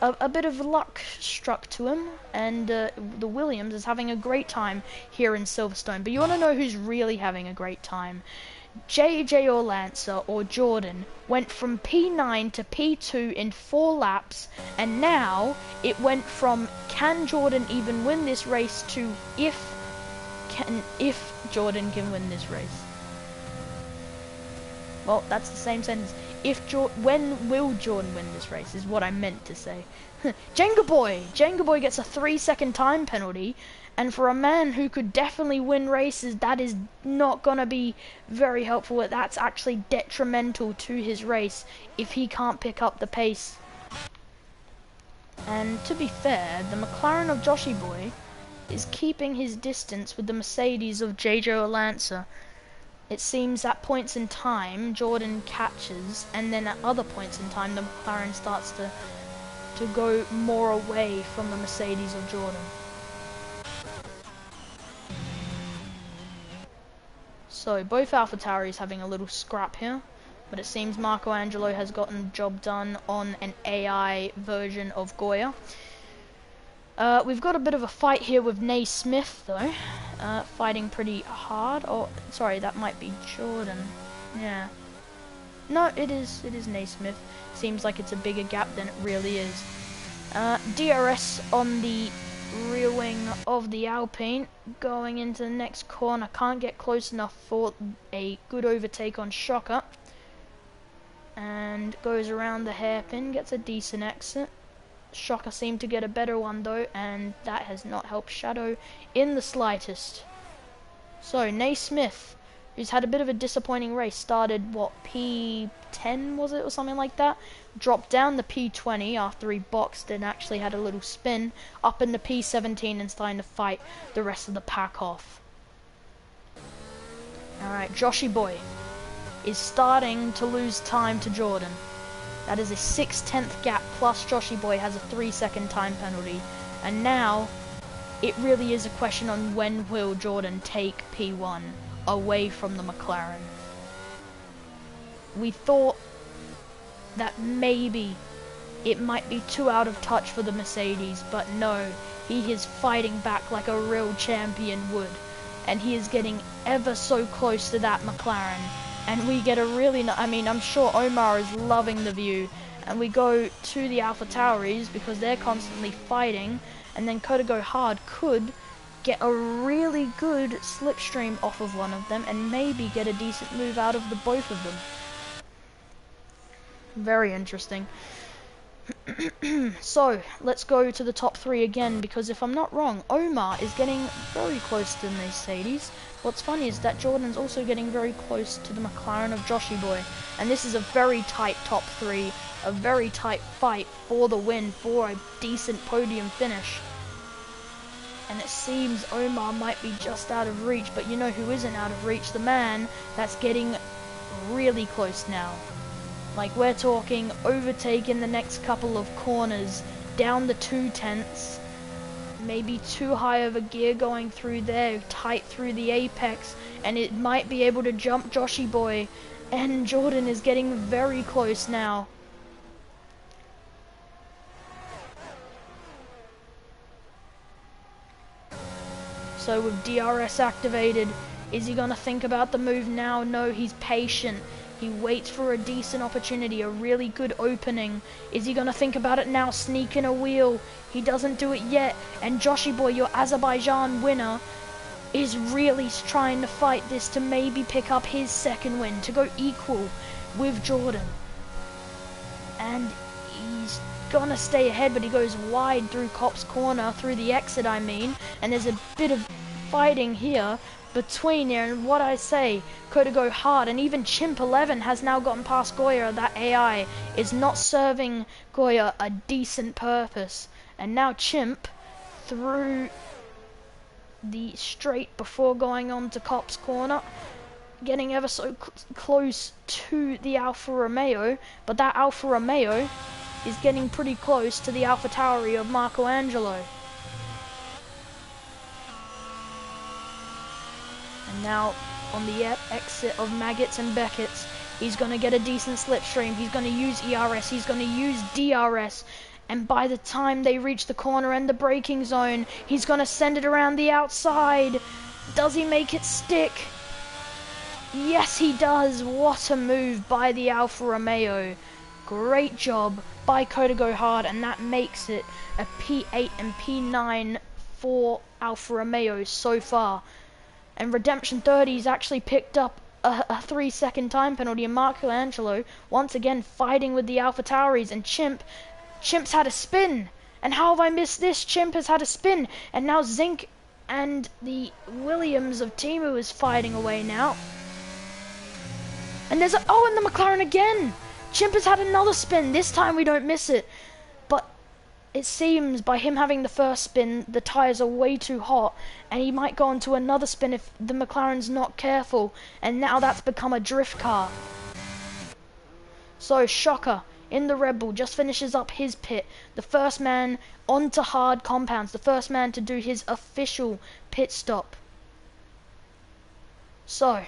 a bit of luck struck to him, and the Williams is having a great time here in Silverstone. But you want to know who's really having a great time? JJoLancer, or Jordan, went from P9 to P2 in 4 laps, and now it went from can Jordan even win this race to if Jordan can win this race. Well, that's the same sentence. When will Jordan win this race is what I meant to say. JJoLancer gets a 3-second time penalty, and for a man who could definitely win races, that is not gonna be very helpful. That's actually detrimental to his race if he can't pick up the pace. And to be fair, the McLaren of Joshyboi is keeping his distance with the Mercedes of JJoLancer. It seems at points in time, Jordan catches, and then at other points in time, the McLaren starts to go more away from the Mercedes of Jordan. So, both AlphaTauris having a little scrap here, but it seems Marco Angelo has gotten the job done on an AI version of Goya. We've got a bit of a fight here with Naismith, though. Fighting pretty hard. Oh, sorry, that might be Jordan. Yeah. No, it is Naismith. Seems like it's a bigger gap than it really is. DRS on the rear wing of the Alpine, going into the next corner. Can't get close enough for a good overtake on Shocker. And goes around the hairpin, gets a decent exit. Shocker seemed to get a better one though, and that has not helped Shadow in the slightest. So Naismith, who's had a bit of a disappointing race, started what, P10 was it, or something like that, dropped down the P20 after he boxed and actually had a little spin, up in the P17 and starting to fight the rest of the pack off. Alright, Joshyboi is starting to lose time to Jordan. That is a 6/10 gap, plus Joshyboi has a 3-second time penalty. And now, it really is a question on when will Jordan take P1 away from the McLaren. We thought that maybe it might be too out of touch for the Mercedes, but no, he is fighting back like a real champion would. And he is getting ever so close to that McLaren. And we get a really, I'm sure Omar is loving the view. And we go to the AlphaTauris because they're constantly fighting. And then Coda Go Hard could get a really good slipstream off of one of them and maybe get a decent move out of the both of them. Very interesting. So, let's go to the top 3 again, because if I'm not wrong, Omar is getting very close to the Mercedes. What's funny is that Jordan's also getting very close to the McLaren of Joshyboi, and this is a very tight top 3, a very tight fight for the win, for a decent podium finish. And it seems Omar might be just out of reach, but you know who isn't out of reach? The man that's getting really close now. Like, we're talking overtake in the next couple of corners, down the 2/10, maybe too high of a gear going through there, tight through the apex, and it might be able to jump Joshyboi, and Jordan is getting very close now. So with DRS activated, is he gonna think about the move now? No, he's patient. He waits for a decent opportunity, a really good opening. Is he going to think about it now, sneak in a wheel? He doesn't do it yet. And Joshyboi, your Azerbaijan winner, is really trying to fight this to maybe pick up his second win, to go equal with Jordan. And he's going to stay ahead, but he goes wide through Cop's corner, through the exit I mean. And there's a bit of fighting here between here, and what I say, Coda Go Hard, and even Chimp 11 has now gotten past Goya. That AI is not serving Goya a decent purpose, and now Chimp through the straight before going on to Cop's corner, getting ever so close to the Alfa Romeo, but that Alfa Romeo is getting pretty close to the AlphaTauri of Marco Angelo. And now, on the exit of Maggots and Beckett's, He's going to get a decent slipstream. He's going to use ERS. He's going to use DRS. And by the time they reach the corner and the braking zone, he's going to send it around the outside. Does he make it stick? Yes, he does. What a move by the Alfa Romeo. Great job by Code Go Hard, and that makes it a P8 and P9 for Alfa Romeo so far. And Redemption 30's actually picked up a 3-second time penalty, and Michelangelo once again fighting with the AlphaTauris, and Chimp's had a spin. And how have I missed this? Chimp has had a spin, and now Zink and the Williams of Timu is fighting away now. And there's and the McLaren again. Chimp has had another spin. This time we don't miss it. But it seems by him having the first spin, the tyres are way too hot, and he might go into another spin if the McLaren's not careful. And now that's become a drift car. So Shocker in the Red Bull just finishes up his pit. The first man onto hard compounds. The first man to do his official pit stop. So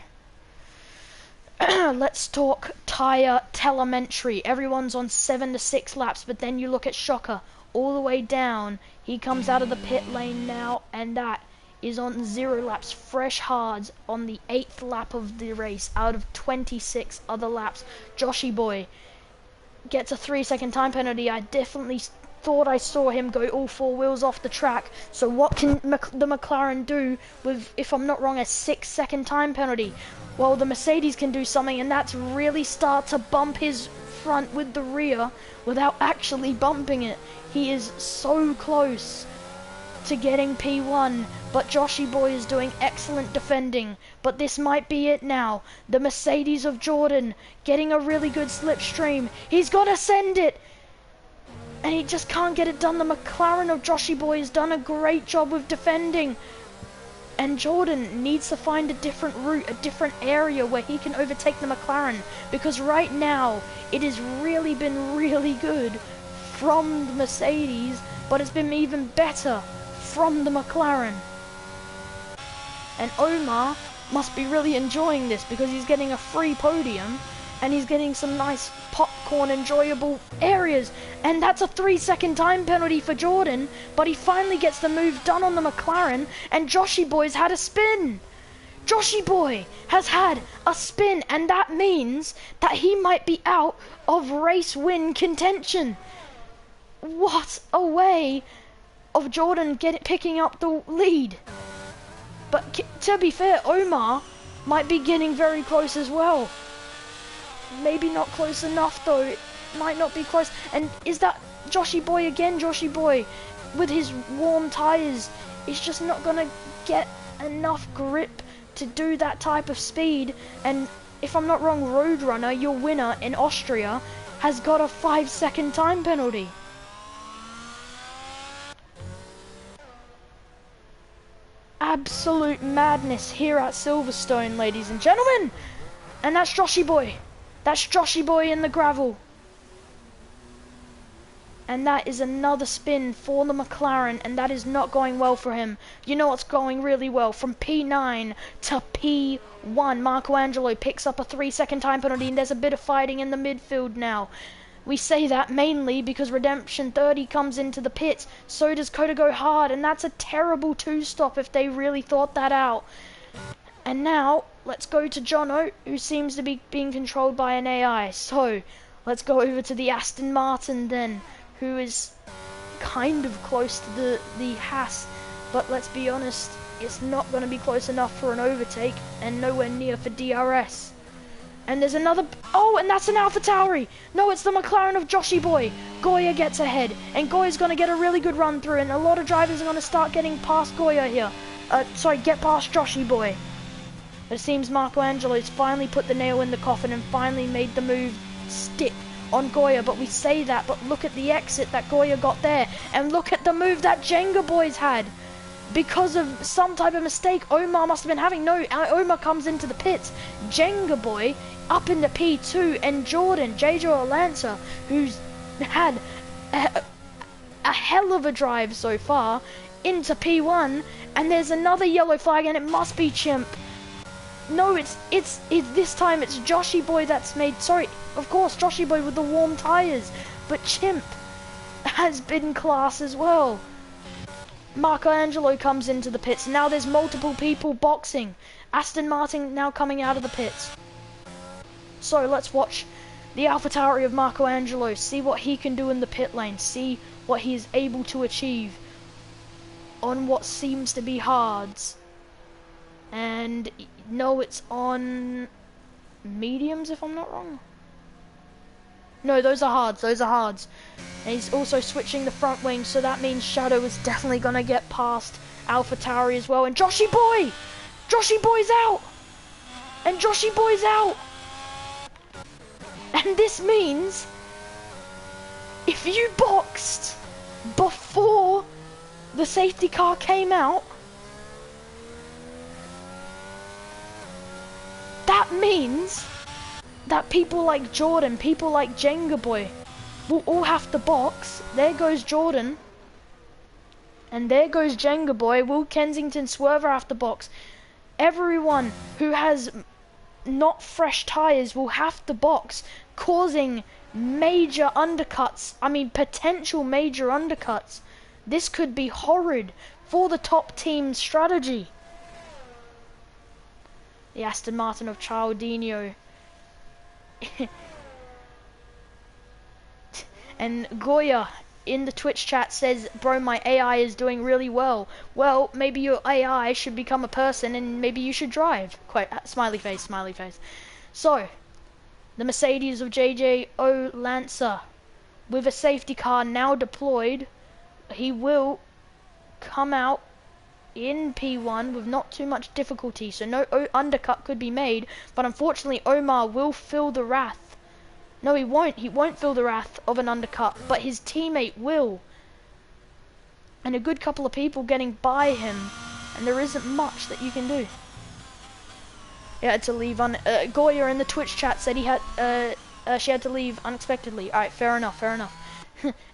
let's talk tyre telemetry. Everyone's on 7 to 6 laps, but then you look at Shocker all the way down. He comes out of the pit lane now, and that is on 0 laps, fresh hards on the 8th lap of the race out of 26 other laps. Joshyboi gets a 3-second time penalty. I definitely thought I saw him go all 4 wheels off the track. So what can the McLaren do with, if I'm not wrong, a 6-second time penalty? Well, the Mercedes can do something, and that's really start to bump his front with the rear without actually bumping it. He is so close to getting P1, but Joshyboi is doing excellent defending. But this might be it now. The Mercedes of Jordan getting a really good slipstream. He's got to send it, and he just can't get it done. The McLaren of Joshyboi has done a great job with defending. And Jordan needs to find a different route, a different area where he can overtake the McLaren. Because right now, it has really been really good from the Mercedes, but it's been even better from the McLaren. And Omar must be really enjoying this because he's getting a free podium and he's getting some nice popcorn enjoyable areas. And that's a 3-second time penalty for Jordan, but he finally gets the move done on the McLaren, and Joshyboi's had a spin. Joshyboi has had a spin, and that means that he might be out of race win contention. What a way of Jordan picking up the lead. But to be fair, Omar might be getting very close as well. Maybe not close enough though. It might not be close. And is that Joshyboi again? Joshyboi with his warm tyres is just not gonna get enough grip to do that type of speed. And if I'm not wrong, Roadrunner, your winner in Austria, has got a 5-second time penalty. Absolute madness here at Silverstone, ladies and gentlemen. And that's Joshyboi. That's Joshyboi in the gravel. And that is another spin for the McLaren, and that is not going well for him. You know what's going really well? From P9 to P1, Michelangelo picks up a 3-second time penalty, and there's a bit of fighting in the midfield now. We say that mainly because Redemption 30 comes into the pits. So does Code Go Hard, and that's a terrible 2-stop if they really thought that out. And now, let's go to Jono, who seems to be being controlled by an AI. So, let's go over to the Aston Martin then, who is kind of close to the Haas. But let's be honest, it's not going to be close enough for an overtake, and nowhere near for DRS. And there's another... Oh, and that's an AlphaTauri! No, it's the McLaren of Joshyboi. Goya gets ahead, and Goya's going to get a really good run through, and a lot of drivers are going to start getting past Goya here. Get past Joshyboi. But it seems Michelangelo's finally put the nail in the coffin and finally made the move stick on Goya. But we say that, but look at the exit that Goya got there. And look at the move that Jenga Boys had. Because of some type of mistake Omar must have been having. No, Omar comes into the pits. Jenga Boy up into P2. And Jordan, JJoLancer, who's had a hell of a drive so far, into P1. And there's another yellow flag, and it must be Chimp. No, it's this time it's Joshyboi that's made, sorry, of course, Joshyboi with the warm tyres, but Chimp has been class as well. Michelangelo comes into the pits. Now there's multiple people boxing. Aston Martin now coming out of the pits. So let's watch the AlphaTauri of Michelangelo, see what he can do in the pit lane, see what he is able to achieve on what seems to be hards. And no, it's on mediums if I'm not wrong. No, those are hards, those are hards. And he's also switching the front wing, so that means Shadow is definitely going to get past AlphaTauri as well. And Joshyboi! Joshyboi's out! And Joshyboi's out! And this means if you boxed before the safety car came out, that means that people like Jordan, people like JJoLancer will all have to box. There goes Jordan. And there goes JJoLancer. Will Kensington Swerver have to box? Everyone who has not fresh tyres will have to box, causing major undercuts. I mean, potential major undercuts. This could be horrid for the top team's strategy. The Aston Martin of Cialdino. And Goya in the Twitch chat says, bro, my AI is doing really well. Well, maybe your AI should become a person and maybe you should drive. Quite smiley face, smiley face. So, the Mercedes of JJoLancer with a safety car now deployed. He will come out in P1 with not too much difficulty, so no undercut could be made, but unfortunately Omar will feel the wrath. No, he won't feel the wrath of an undercut, but his teammate will. And a good couple of people getting by him, and there isn't much that you can do. He had to leave Goya in the Twitch chat said she had to leave unexpectedly. Alright, fair enough, fair enough.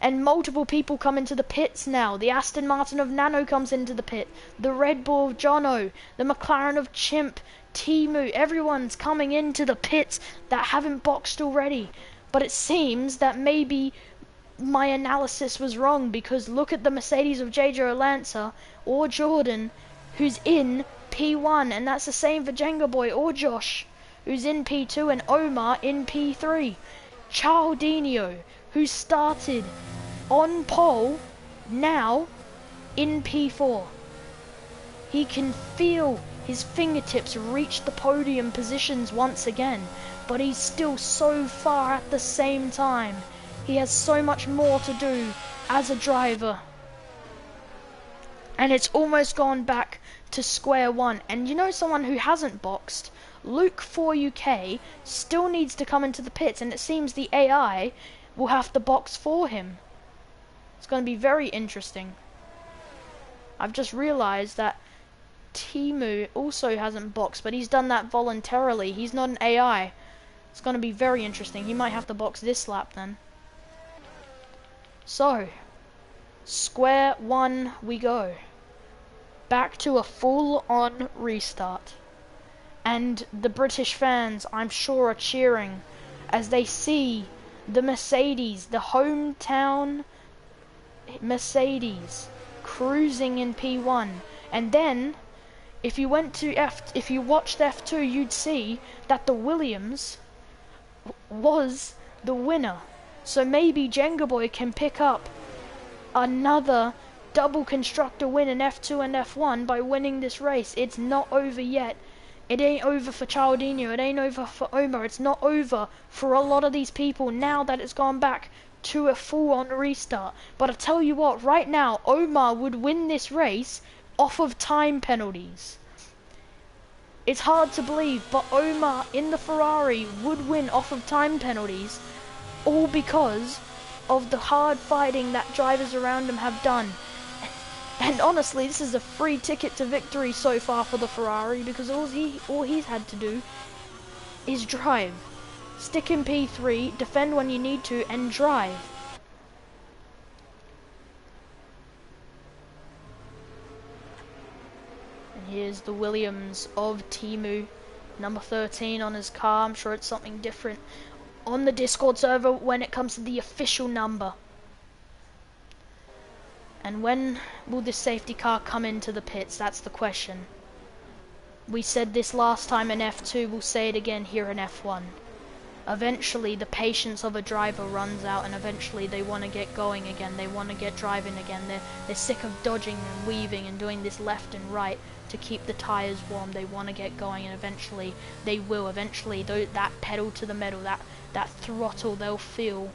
And multiple people come into the pits now. The Aston Martin of Nano comes into the pit. The Red Bull of Jono. The McLaren of Chimp. Timu. Everyone's coming into the pits that haven't boxed already. But it seems that maybe my analysis was wrong, because look at the Mercedes of JJoLancer or Jordan, who's in P1. And that's the same for JJoLancer or Josh, who's in P2, and Omar in P3. Cialdino, who started on pole, now in P4. He can feel his fingertips reach the podium positions once again, but he's still so far at the same time. He has so much more to do as a driver. And it's almost gone back to square one. And you know, someone who hasn't boxed, Luke 4UK, still needs to come into the pits, and it seems the AI will have to box for him. It's going to be very interesting. I've just realized that Timu also hasn't boxed, but he's done that voluntarily. He's not an AI. It's going to be very interesting. He might have to box this lap then. So, square one we go. Back to a full-on restart. And the British fans, I'm sure, are cheering as they see the Mercedes, the hometown Mercedes, cruising in P1. And then, if you watched F2, you'd see that the Williams was the winner. So maybe JJoLancer can pick up another double constructor win in F2 and F1 by winning this race. It's not over yet. It ain't over for Cialdino, it ain't over for Omar, it's not over for a lot of these people now that it's gone back to a full-on restart. But I tell you what, right now, Omar would win this race off of time penalties. It's hard to believe, but Omar in the Ferrari would win off of time penalties, all because of the hard fighting that drivers around him have done. And honestly, this is a free ticket to victory so far for the Ferrari, because all he's had to do is drive. Stick in P3, defend when you need to, and drive. And here's the Williams of Timu number 13 on his car. I'm sure it's something different on the Discord server when it comes to the official number. And when will this safety car come into the pits? That's the question. We said this last time in F2, we'll say it again here in F1. Eventually the patience of a driver runs out, and eventually they want to get going again. They want to get driving again. They're sick of dodging and weaving and doing this left and right to keep the tires warm. They want to get going, and eventually they will. Eventually that pedal to the metal, that throttle they'll feel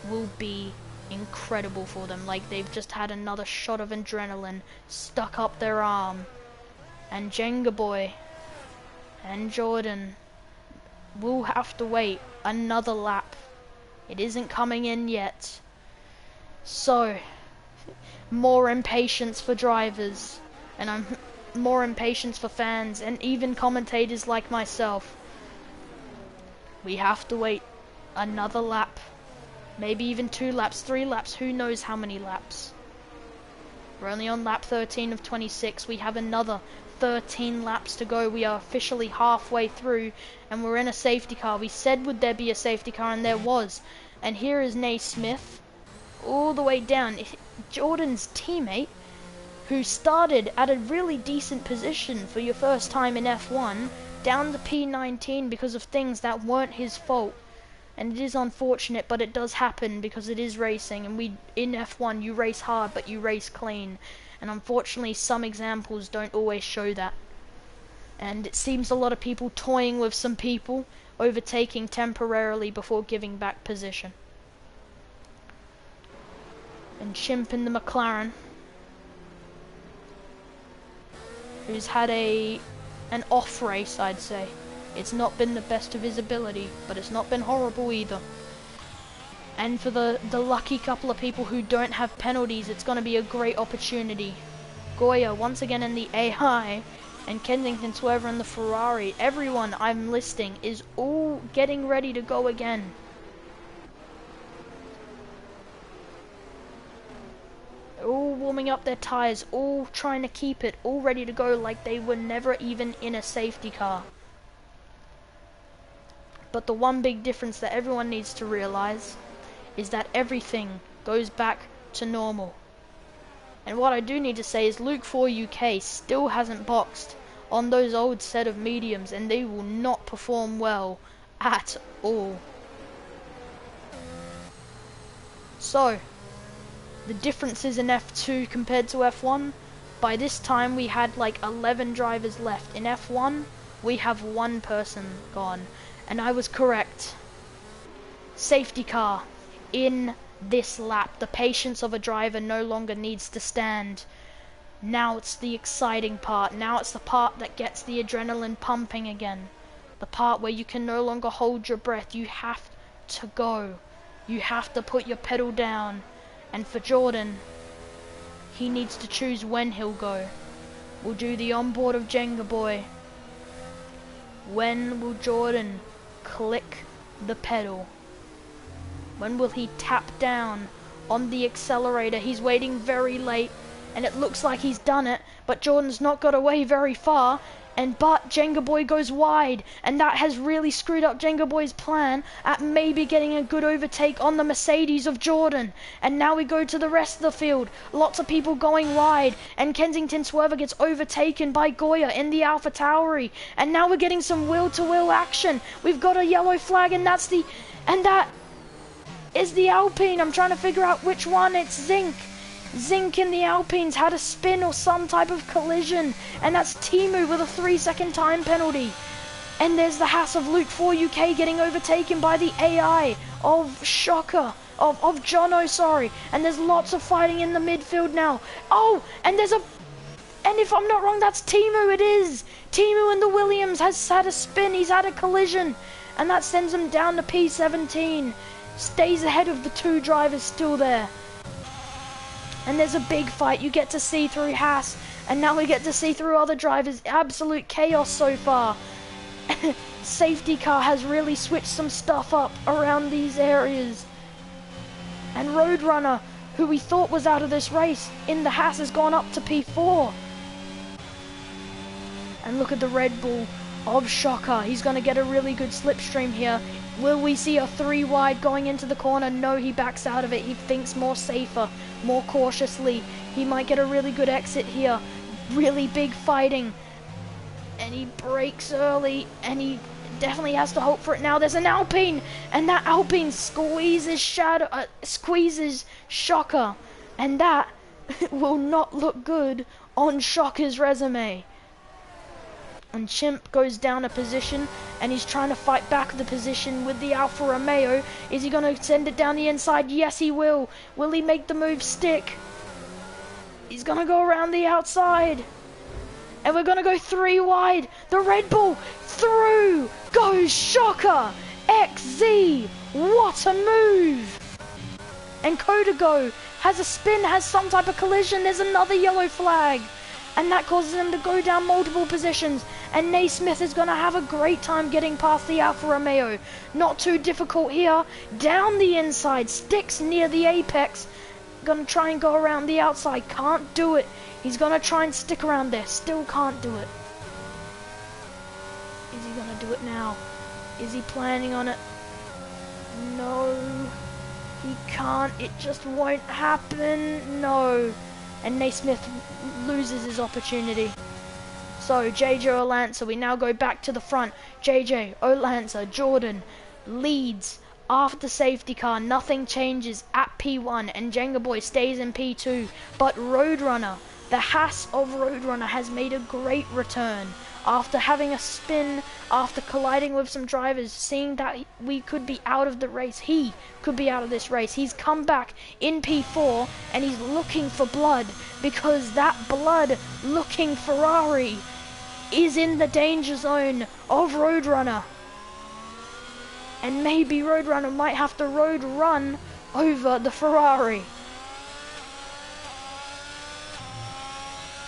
will be incredible for them. Like they've just had another shot of adrenaline stuck up their arm. And JJoLancer and Jordan will have to wait another lap. It isn't coming in yet. So, more impatience for drivers, and I'm more impatience for fans, and even commentators like myself. We have to wait another lap. Maybe even 2 laps, 3 laps, who knows how many laps. We're only on lap 13 of 26. We have another 13 laps to go. We are officially halfway through, and we're in a safety car. We said would there be a safety car, and there was. And here is Naismith all the way down. Jordan's teammate, who started at a really decent position for your first time in F1, down to P19 because of things that weren't his fault. And it is unfortunate, but it does happen because it is racing, and in F1 you race hard but you race clean. And unfortunately some examples don't always show that. And it seems a lot of people toying with some people, overtaking temporarily before giving back position. And Chimp in the McLaren, who's had an off race, I'd say. It's not been the best of his ability, but it's not been horrible either. And for the lucky couple of people who don't have penalties, it's going to be a great opportunity. Goya once again in the AI, and Kensington Swerver in the Ferrari. Everyone I'm listing is all getting ready to go again. All warming up their tires, all trying to keep it, all ready to go like they were never even in a safety car. But the one big difference that everyone needs to realize is that everything goes back to normal. And what I do need to say is Luke 4 UK still hasn't boxed on those old set of mediums, and they will not perform well at all. So, the differences in F2 compared to F1, by this time we had like 11 drivers left. In F1, we have 1 person gone. And I was correct. Safety car in this lap. The patience of a driver no longer needs to stand. Now it's the exciting part. Now it's the part that gets the adrenaline pumping again. The part where you can no longer hold your breath. You have to go. You have to put your pedal down. And for Jordan, he needs to choose when he'll go. We'll do the onboard of JJoLancer. When will Jordan click the pedal? When will he tap down on the accelerator? He's waiting very late, and it looks like he's done it, but Jordan's not got away very far, but JJoLancer goes wide, and that has really screwed up JJoLancer's plan at maybe getting a good overtake on the Mercedes of Jordan. And now we go to the rest of the field. Lots of people going wide, and Kensington Swerver gets overtaken by Goya in the Alpha Tauri. And now we're getting some wheel-to-wheel action. We've got a yellow flag, and that is the Alpine. I'm trying to figure out which one. It's Zinc. Zinc in the Alpines had a spin or some type of collision, and that's Timu with a 3-second time penalty. And there's the Haas of Luke 4 UK getting overtaken by the AI of Jono, sorry. And there's lots of fighting in the midfield now. Oh, and and if I'm not wrong, that's Timu. It is Timu, and the Williams has had a spin. He's had a collision, and that sends him down to P17. Stays ahead of the 2 drivers still there. And there's a big fight. You get to see through Haas, and now we get to see through other drivers. Absolute chaos so far. Safety car has really switched some stuff up around these areas. And Roadrunner, who we thought was out of this race, in the Haas has gone up to P4. And look at the Red Bull of Shocker. He's going to get a really good slipstream here. Will we see a 3 wide going into the corner? No, he backs out of it. He thinks more safer, more cautiously. He might get a really good exit here. Really big fighting. And he brakes early, and he definitely has to hope for it now. There's an Alpine, and that Alpine squeezes Shocker, and that will not look good on Shocker's resume. And Chimp goes down a position, and he's trying to fight back the position with the Alfa Romeo. Is he going to send it down the inside? Yes, he will. Will he make the move stick? He's going to go around the outside. And we're going to go 3 wide. The Red Bull through goes Shocker. XZ. What a move. And Kodago has a spin, has some type of collision. There's another yellow flag. And that causes him to go down multiple positions. And Naismith is going to have a great time getting past the Alfa Romeo. Not too difficult here. Down the inside. Sticks near the apex. Going to try and go around the outside. Can't do it. He's going to try and stick around there. Still can't do it. Is he going to do it now? Is he planning on it? No. He can't. It just won't happen. No. And Naismith loses his opportunity. So, JJoLancer, we now go back to the front. JJoLancer, Jordan leads after safety car. Nothing changes at P1, and Jengaboi stays in P2. But Roadrunner, the Haas of Roadrunner, has made a great return. After having a spin, after colliding with some drivers, seeing that we could be out of the race, he could be out of this race. He's come back in P4 and he's looking for blood, because that blood-looking Ferrari is in the danger zone of Roadrunner. And maybe Roadrunner might have to road run over the Ferrari.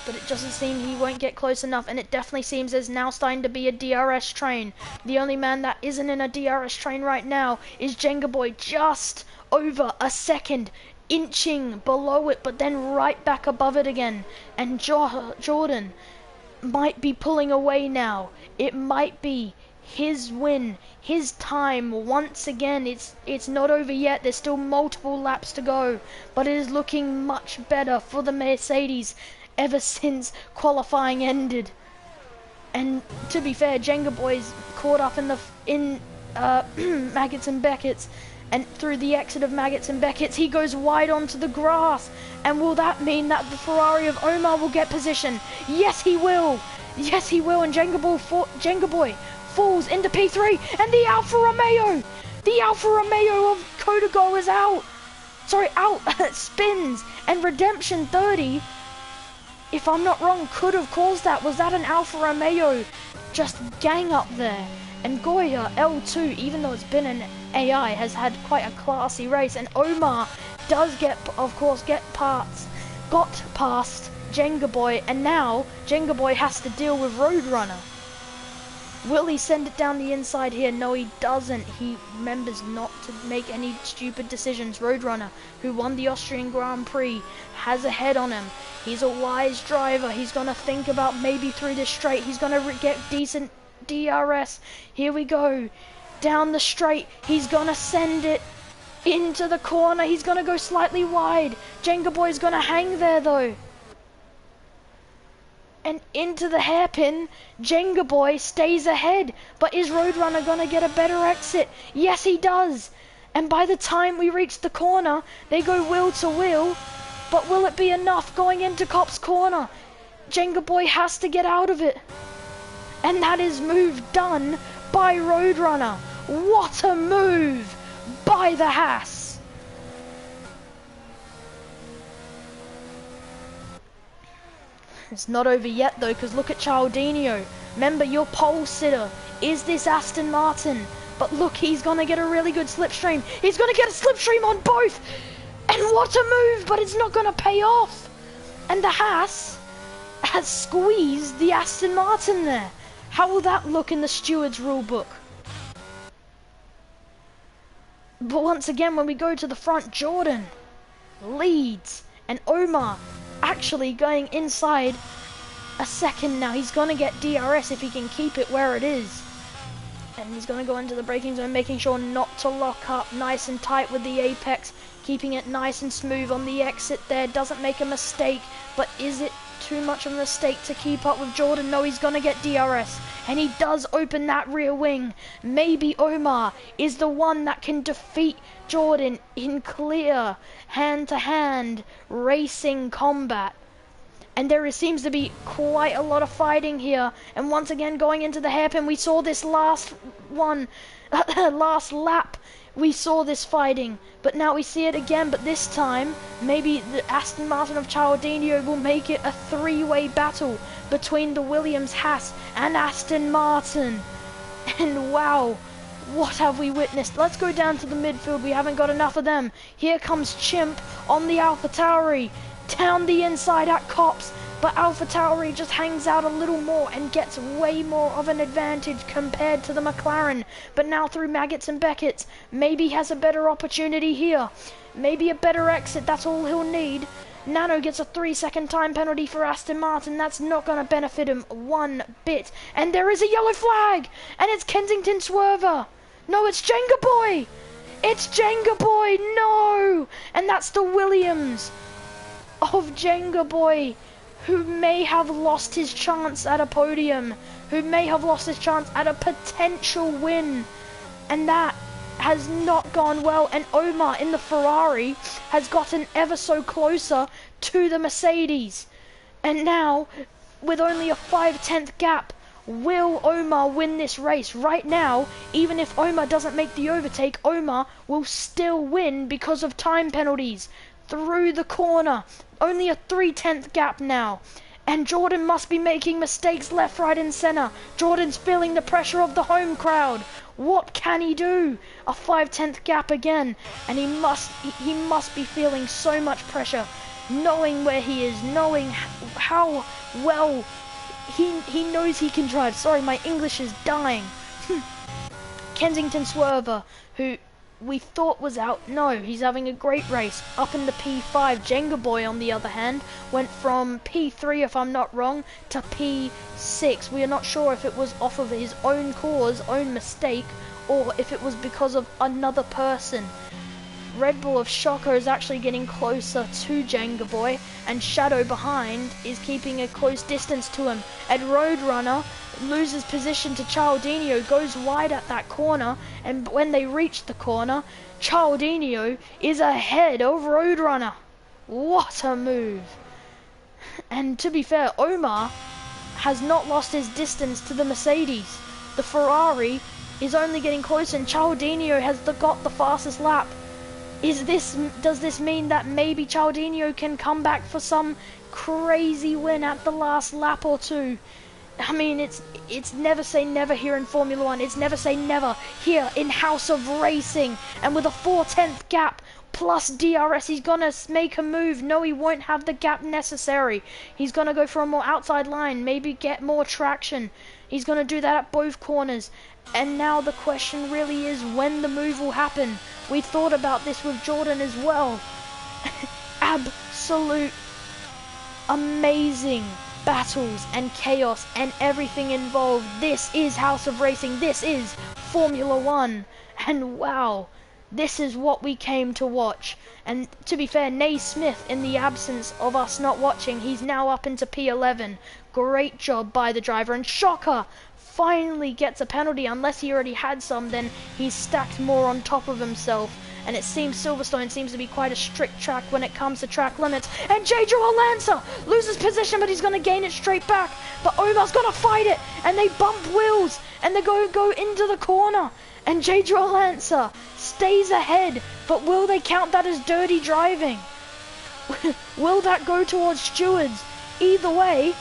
But it doesn't seem he won't get close enough, and it definitely seems there's now starting to be a DRS train. The only man that isn't in a DRS train right now is Jengaboi, just over a second, inching below it, but then right back above it again. And Jordan might be pulling away now. It might be his win, his time once again. It's not over yet. There's still multiple laps to go, but it is looking much better for the Mercedes ever since qualifying ended. And to be fair, Jengaboi's caught up in Maggots and Beckett's, and through the exit of Maggots and Beckett's, he goes wide onto the grass. And will that mean that the Ferrari of Omar will get position? Yes, he will. Yes, he will. And Jengaboi falls into P3, and the Alfa Romeo of Kodago is out. Sorry, out. Spins, and Redemption 30, if I'm not wrong, could have caused that. Was that an Alfa Romeo just gang up there? And Goya L2, even though it's been an AI, has had quite a classy race. And Omar does get past Jengaboi, and now Jengaboi has to deal with Roadrunner. Will he send it down the inside here? No, he doesn't. He remembers not to make any stupid decisions. Roadrunner, who won the Austrian Grand Prix, has a head on him. He's a wise driver. He's going to think about maybe through this straight. He's going to get decent DRS. Here we go. Down the straight. He's going to send it into the corner. He's going to go slightly wide. Jengaboi's going to hang there though. And into the hairpin, Jengaboi stays ahead. But is Roadrunner going to get a better exit? Yes, he does. And by the time we reach the corner, they go wheel to wheel. But will it be enough going into Cop's corner? Jengaboi has to get out of it. And that is move done by Roadrunner. What a move by the Haas. It's not over yet though, because look at Cialdino. Remember, your pole sitter is this Aston Martin. But look, he's going to get a really good slipstream. He's going to get a slipstream on both. And what a move, but it's not going to pay off. And the Haas has squeezed the Aston Martin there. How will that look in the steward's rulebook? But once again, when we go to the front, Jordan leads. And Omar actually going inside a second now. He's going to get DRS if he can keep it where it is. And he's going to go into the braking zone, making sure not to lock up, nice and tight with the apex, keeping it nice and smooth on the exit there. Doesn't make a mistake, but is it too much of a mistake to keep up with Jordan? No, he's going to get DRS. And he does open that rear wing. Maybe Omar is the one that can defeat Jordan in clear, hand-to-hand racing combat. And there seems to be quite a lot of fighting here. And once again, going into the hairpin, we saw this last one, last lap, we saw this fighting. But now we see it again, but this time, maybe the Aston Martin of Cialdini will make it a three-way battle between the Williams, Haas, and Aston Martin. And wow, what have we witnessed? Let's go down to the midfield, we haven't got enough of them. Here comes Chimp on the AlphaTauri. Down the inside at Cops, but AlphaTauri just hangs out a little more and gets way more of an advantage compared to the McLaren. But now through Maggots and Beckett's, maybe he has a better opportunity here. Maybe a better exit, that's all he'll need. Nano gets a 3-second time penalty for Aston Martin. That's not going to benefit him one bit. And there is a yellow flag, and it's Kensington Swerver. No, it's JJoLancer. It's JJoLancer, no! And that's the Williams of JJoLancer, who may have lost his chance at a podium, who may have lost his chance at a potential win, and that has not gone well. And Omar in the Ferrari has gotten ever so closer to the Mercedes, and now with only a 5/10 gap, will Omar win this race? Right now, even if Omar doesn't make the overtake, Omar will still win because of time penalties. Through the corner, only a 3/10 gap now, and Jordan must be making mistakes left, right and center. Jordan's feeling the pressure of the home crowd. What can he do? A 5/10 gap again, and he must be feeling so much pressure, knowing where he is, knowing how well he knows he can drive. Sorry, my English is dying. Kensington Swerver, who we thought was out. No, he's having a great race. Up in the P5. JJoLancer, on the other hand, went from P3, if I'm not wrong, to P6. We are not sure if it was off of his own cause, own mistake, or if it was because of another person. Red Bull of Shocker is actually getting closer to JJoLancer, and Shadow behind is keeping a close distance to him. And Roadrunner loses position to Cialdini, goes wide at that corner, and when they reach the corner, Cialdini is ahead of Roadrunner. What a move! And to be fair, Omar has not lost his distance to the Mercedes. The Ferrari is only getting closer, and Cialdini has got the fastest lap. Does this mean that maybe Cialdini can come back for some crazy win at the last lap or two? I mean, it's never say never here in Formula 1. It's never say never here in House of Racing. And with a 4/10 gap plus DRS, he's gonna make a move. No, he won't have the gap necessary. He's gonna go for a more outside line, maybe get more traction. He's gonna do that at both corners. And now the question really is when the move will happen. We thought about this with Jordan as well. Absolute amazing battles and chaos and everything involved. This is House of Racing. This is Formula 1. And wow, this is what we came to watch. And to be fair, Naismith, in the absence of us not watching, he's now up into P11. Great job by the driver. And Shocker finally gets a penalty. Unless he already had some, then he's stacked more on top of himself. And it seems Silverstone seems to be quite a strict track when it comes to track limits. And JJoLancer loses position, but he's going to gain it straight back. But Omar's going to fight it, and they bump wheels, and they go into the corner. And JJoLancer stays ahead, but will they count that as dirty driving? Will that go towards stewards? Either way,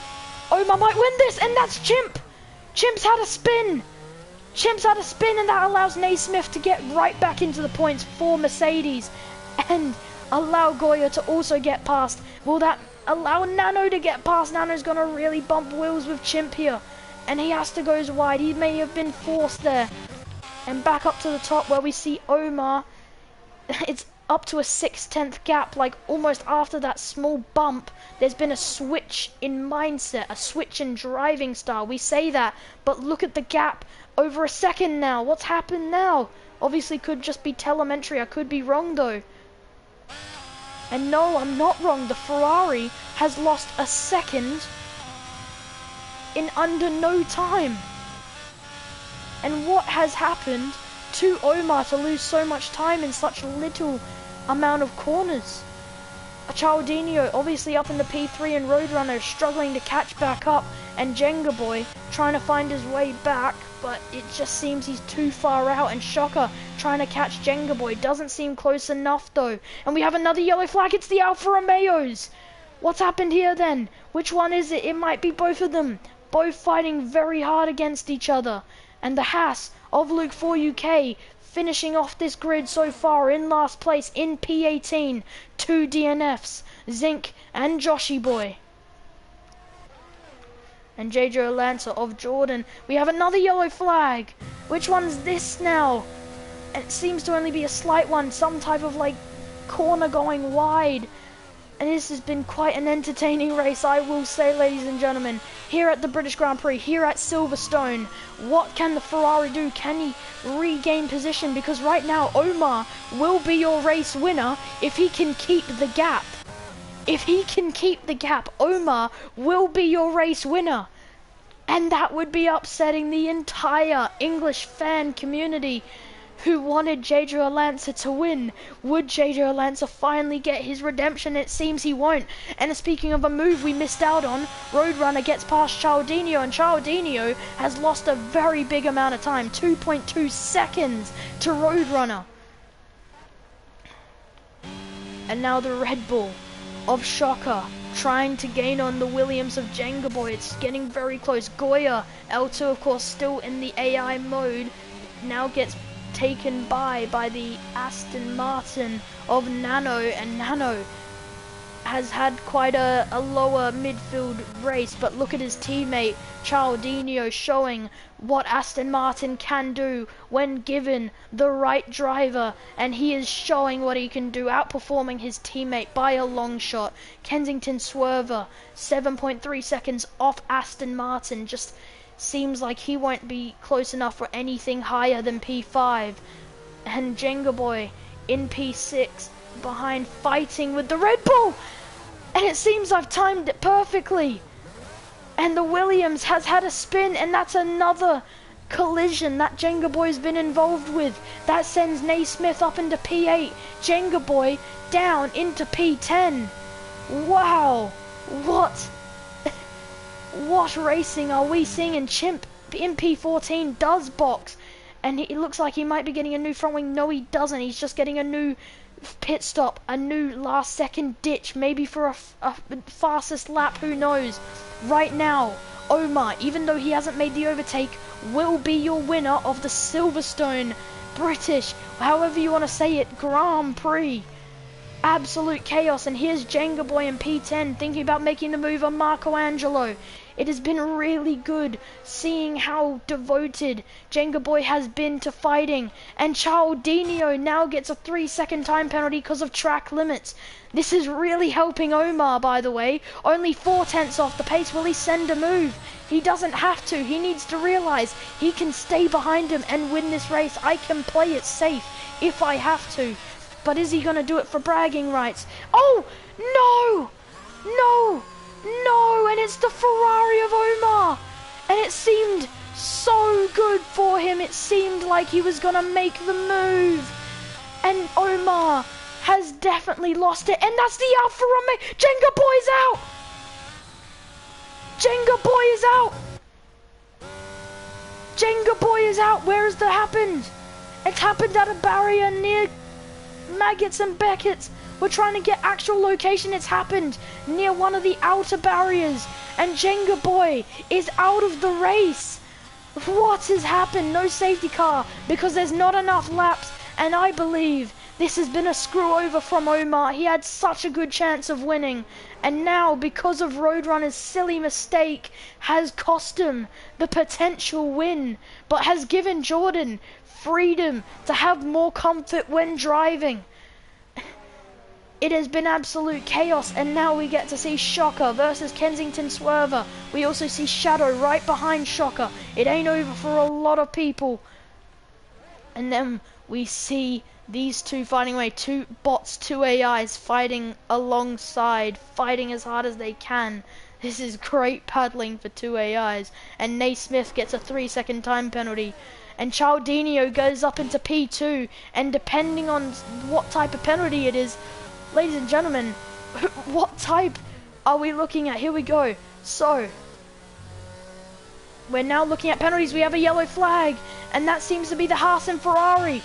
Omar might win this, and that's Chimp. Chimp's had a spin. Chimp's had a spin, and that allows Naismith to get right back into the points for Mercedes and allow Goya to also get past. Will that allow Nano to get past? Nano's going to really bump wheels with Chimp here, and he has to go wide. He may have been forced there. And back up to the top where we see Omar. It's up to a 6/10 gap, like almost after that small bump. There's been a switch in mindset, a switch in driving style. We say that, but look at the gap, over a second now. What's happened now? Obviously could just be telemetry. I could be wrong though. And no, I'm not wrong. The Ferrari has lost a second in under no time. And what has happened to Omar to lose so much time in such little amount of corners? Cialdino obviously up in the P3 and Roadrunner struggling to catch back up, and JJoLancer trying to find his way back, but it just seems he's too far out, and Shocker trying to catch JJoLancer. Doesn't seem close enough though. And we have another yellow flag. It's the Alfa Romeos. What's happened here then? Which one is it? It might be both of them. Both fighting very hard against each other. And the Haas of Luke 4 UK finishing off this grid so far in last place in P18. 2 DNFs, Zinc and Joshyboi. And JJoLancer of Jordan. We have another yellow flag. Which one's this now? And it seems to only be a slight one, some type of like corner going wide. And this has been quite an entertaining race, I will say, ladies and gentlemen. Here at the British Grand Prix, here at Silverstone, what can the Ferrari do? Can he regain position? Because right now, Omar will be your race winner if he can keep the gap. If he can keep the gap, Omar will be your race winner. And that would be upsetting the entire English fan community who wanted JJoLancer to win. Would JJoLancer finally get his redemption? It seems he won't. And speaking of a move we missed out on, Roadrunner gets past Cialdino, and Cialdino has lost a very big amount of time, 2.2 seconds to Roadrunner. And now the Red Bull of Shocker trying to gain on the Williams of JJoLancer. It's getting very close. Goya, L2 of course still in the AI mode, now gets taken by the Aston Martin of Nano, and Nano has had quite a lower midfield race, but look at his teammate Cialdino showing what Aston Martin can do when given the right driver, and he is showing what he can do, outperforming his teammate by a long shot. Kensington Swerver 7.3 seconds off Aston Martin, just seems like he won't be close enough for anything higher than P5. And JJoLancer in P6 behind, fighting with the Red Bull. And it seems I've timed it perfectly. And the Williams has had a spin, and that's another collision that JJoLancer's been involved with. That sends Naismith up into P8. JJoLancer down into P10. Wow. What racing are we seeing? And Chimp in P14 does box, and it looks like he might be getting a new front wing. No, he doesn't. He's just getting a new pit stop, a new last second ditch, maybe for a fastest lap, who knows. Right now, Omar, even though he hasn't made the overtake, will be your winner of the Silverstone British, however you want to say it, Grand Prix. Absolute chaos. And here's JJoLancer in P10 thinking about making the move on Marco Angelo. It has been really good seeing how devoted JJoLancer has been to fighting. And Cialdino now gets a 3-second time penalty because of track limits. This is really helping Omar, by the way. Only 4/10 off the pace. Will he send a move? He doesn't have to. He needs to realize he can stay behind him and win this race. I can play it safe if I have to. But is he going to do it for bragging rights? Oh, no! No! No! And it's the Ferrari of Omar! And it seemed so good for him. It seemed like he was going to make the move. And Omar has definitely lost it. And that's the Alfa Romeo. JJoLancer's out! JJoLancer is out! JJoLancer is out! Where has that happened? It's happened at a barrier near Maggots and Beckett's. We're trying to get actual location. It's happened near one of the outer barriers, and JJoLancer is out of the race. What has happened? No safety car because there's not enough laps, and I believe this has been a screw over from Omar. He had such a good chance of winning, and now because of Roadrunner's silly mistake has cost him the potential win, but has given Jordan freedom to have more comfort when driving. It has been absolute chaos, and now we get to see Shocker versus Kensington Swerver. We also see Shadow right behind Shocker. It ain't over for a lot of people. And then we see these two fighting away, two bots, two AIs fighting alongside, fighting as hard as they can. This is great paddling for two AIs. And Naismith gets a 3-second time penalty. And Cialdino goes up into P2, and depending on what type of penalty it is, ladies and gentlemen, what type are we looking at? Here we go. So, we're now looking at penalties. We have a yellow flag, and that seems to be the Haas and Ferrari.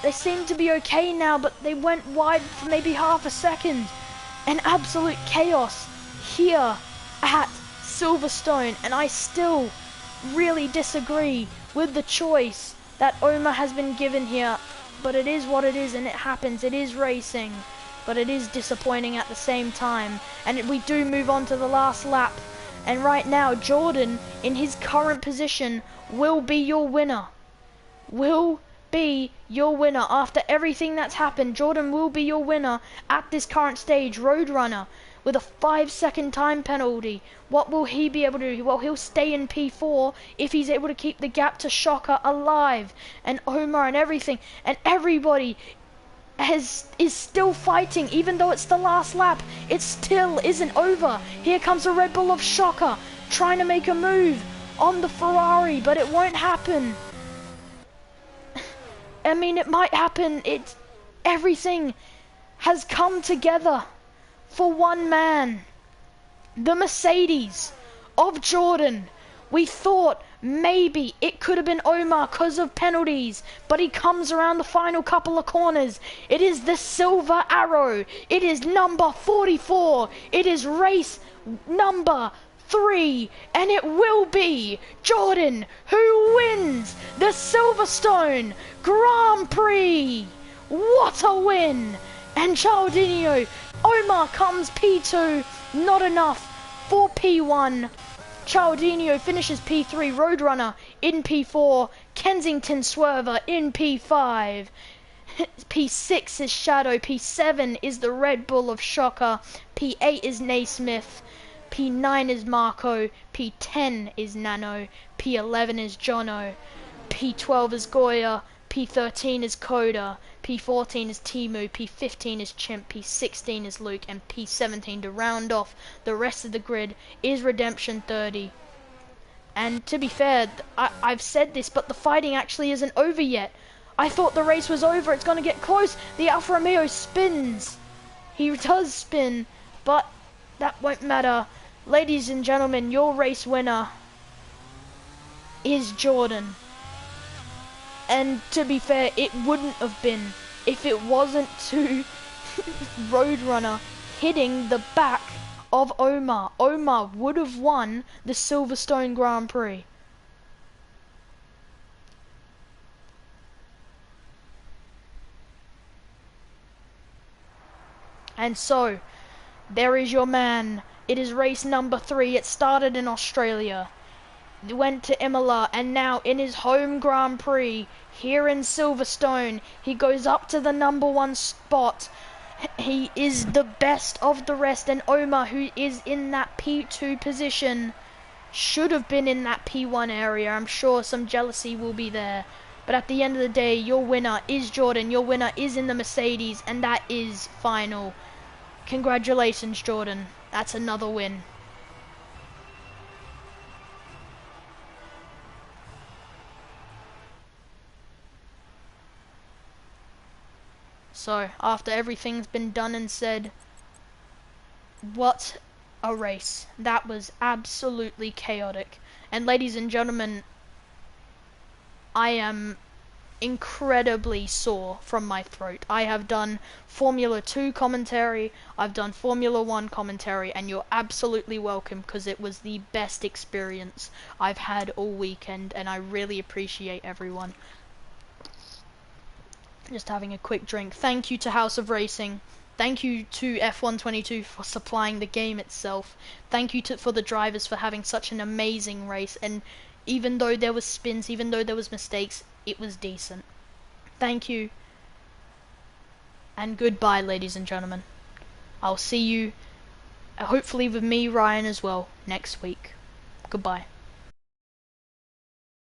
They seem to be okay now, but they went wide for maybe half a second. And absolute chaos here at Silverstone, and I still really disagree with the choice that Omar has been given here, but it is what it is, and it happens. It is racing, but it is disappointing at the same time. And we do move on to the last lap, and right now Jordan, in his current position, will be your winner. Will be your winner. After everything that's happened, Jordan will be your winner at this current stage. Roadrunner with a 5-second time penalty. What will he be able to do? Well, he'll stay in P4 if he's able to keep the gap to Shocker alive, and Omar and everything, and everybody is still fighting. Even though it's the last lap, it still isn't over. Here comes a Red Bull of Shocker trying to make a move on the Ferrari, but it won't happen. I mean, it might happen. Everything has come together for one man. The Mercedes of Jordan. We thought maybe it could have been Omar because of penalties, but he comes around the final couple of corners. It is the Silver Arrow. It is number 44. It is race number 3, and it will be Jordan who wins the Silverstone Grand Prix. What a win! And Cialdino, Omar comes P2, not enough for P1. Cialdino finishes P3, Roadrunner in P4, Kensington Swerver in P5. P6 is Shadow, P7 is the Red Bull of Shocker, P8 is Naismith, P9 is Marco, P10 is Nano, P11 is Jono, P12 is Goya, P13 is Coda, P14 is Timu, P15 is Chimp, P16 is Luke, and P17 to round off the rest of the grid is Redemption 30. And to be fair, I've said this, but the fighting actually isn't over yet. I thought the race was over. It's going to get close. The Alfa Romeo spins. He does spin, but that won't matter. Ladies and gentlemen, your race winner is Jordan. And to be fair, it wouldn't have been if it wasn't to Roadrunner hitting the back of Omar. Omar would have won the Silverstone Grand Prix. And so, there is your man. It is race number 3. It started in Australia, went to Imola, and now in his home Grand Prix here in Silverstone, he goes up to the number 1 spot. He is the best of the rest, and Omar, who is in that P2 position, should have been in that P1 area. I'm sure some jealousy will be there, but at the end of the day, your winner is Jordan. Your winner is in the Mercedes, and that is final. Congratulations, Jordan. That's another win. So, after everything's been done and said, what a race. That was absolutely chaotic. And ladies and gentlemen, I am incredibly sore from my throat. I have done Formula 2 commentary, I've done Formula 1 commentary, and you're absolutely welcome because it was the best experience I've had all weekend, and I really appreciate everyone. Just having a quick drink. Thank you to House of Racing. Thank you to F122 for supplying the game itself. Thank you for the drivers for having such an amazing race, and even though there was spins, even though there was mistakes, it was decent. Thank you. and goodbye, ladies and gentlemen. I'll see you, hopefully with me, Ryan, as well, next week. Goodbye.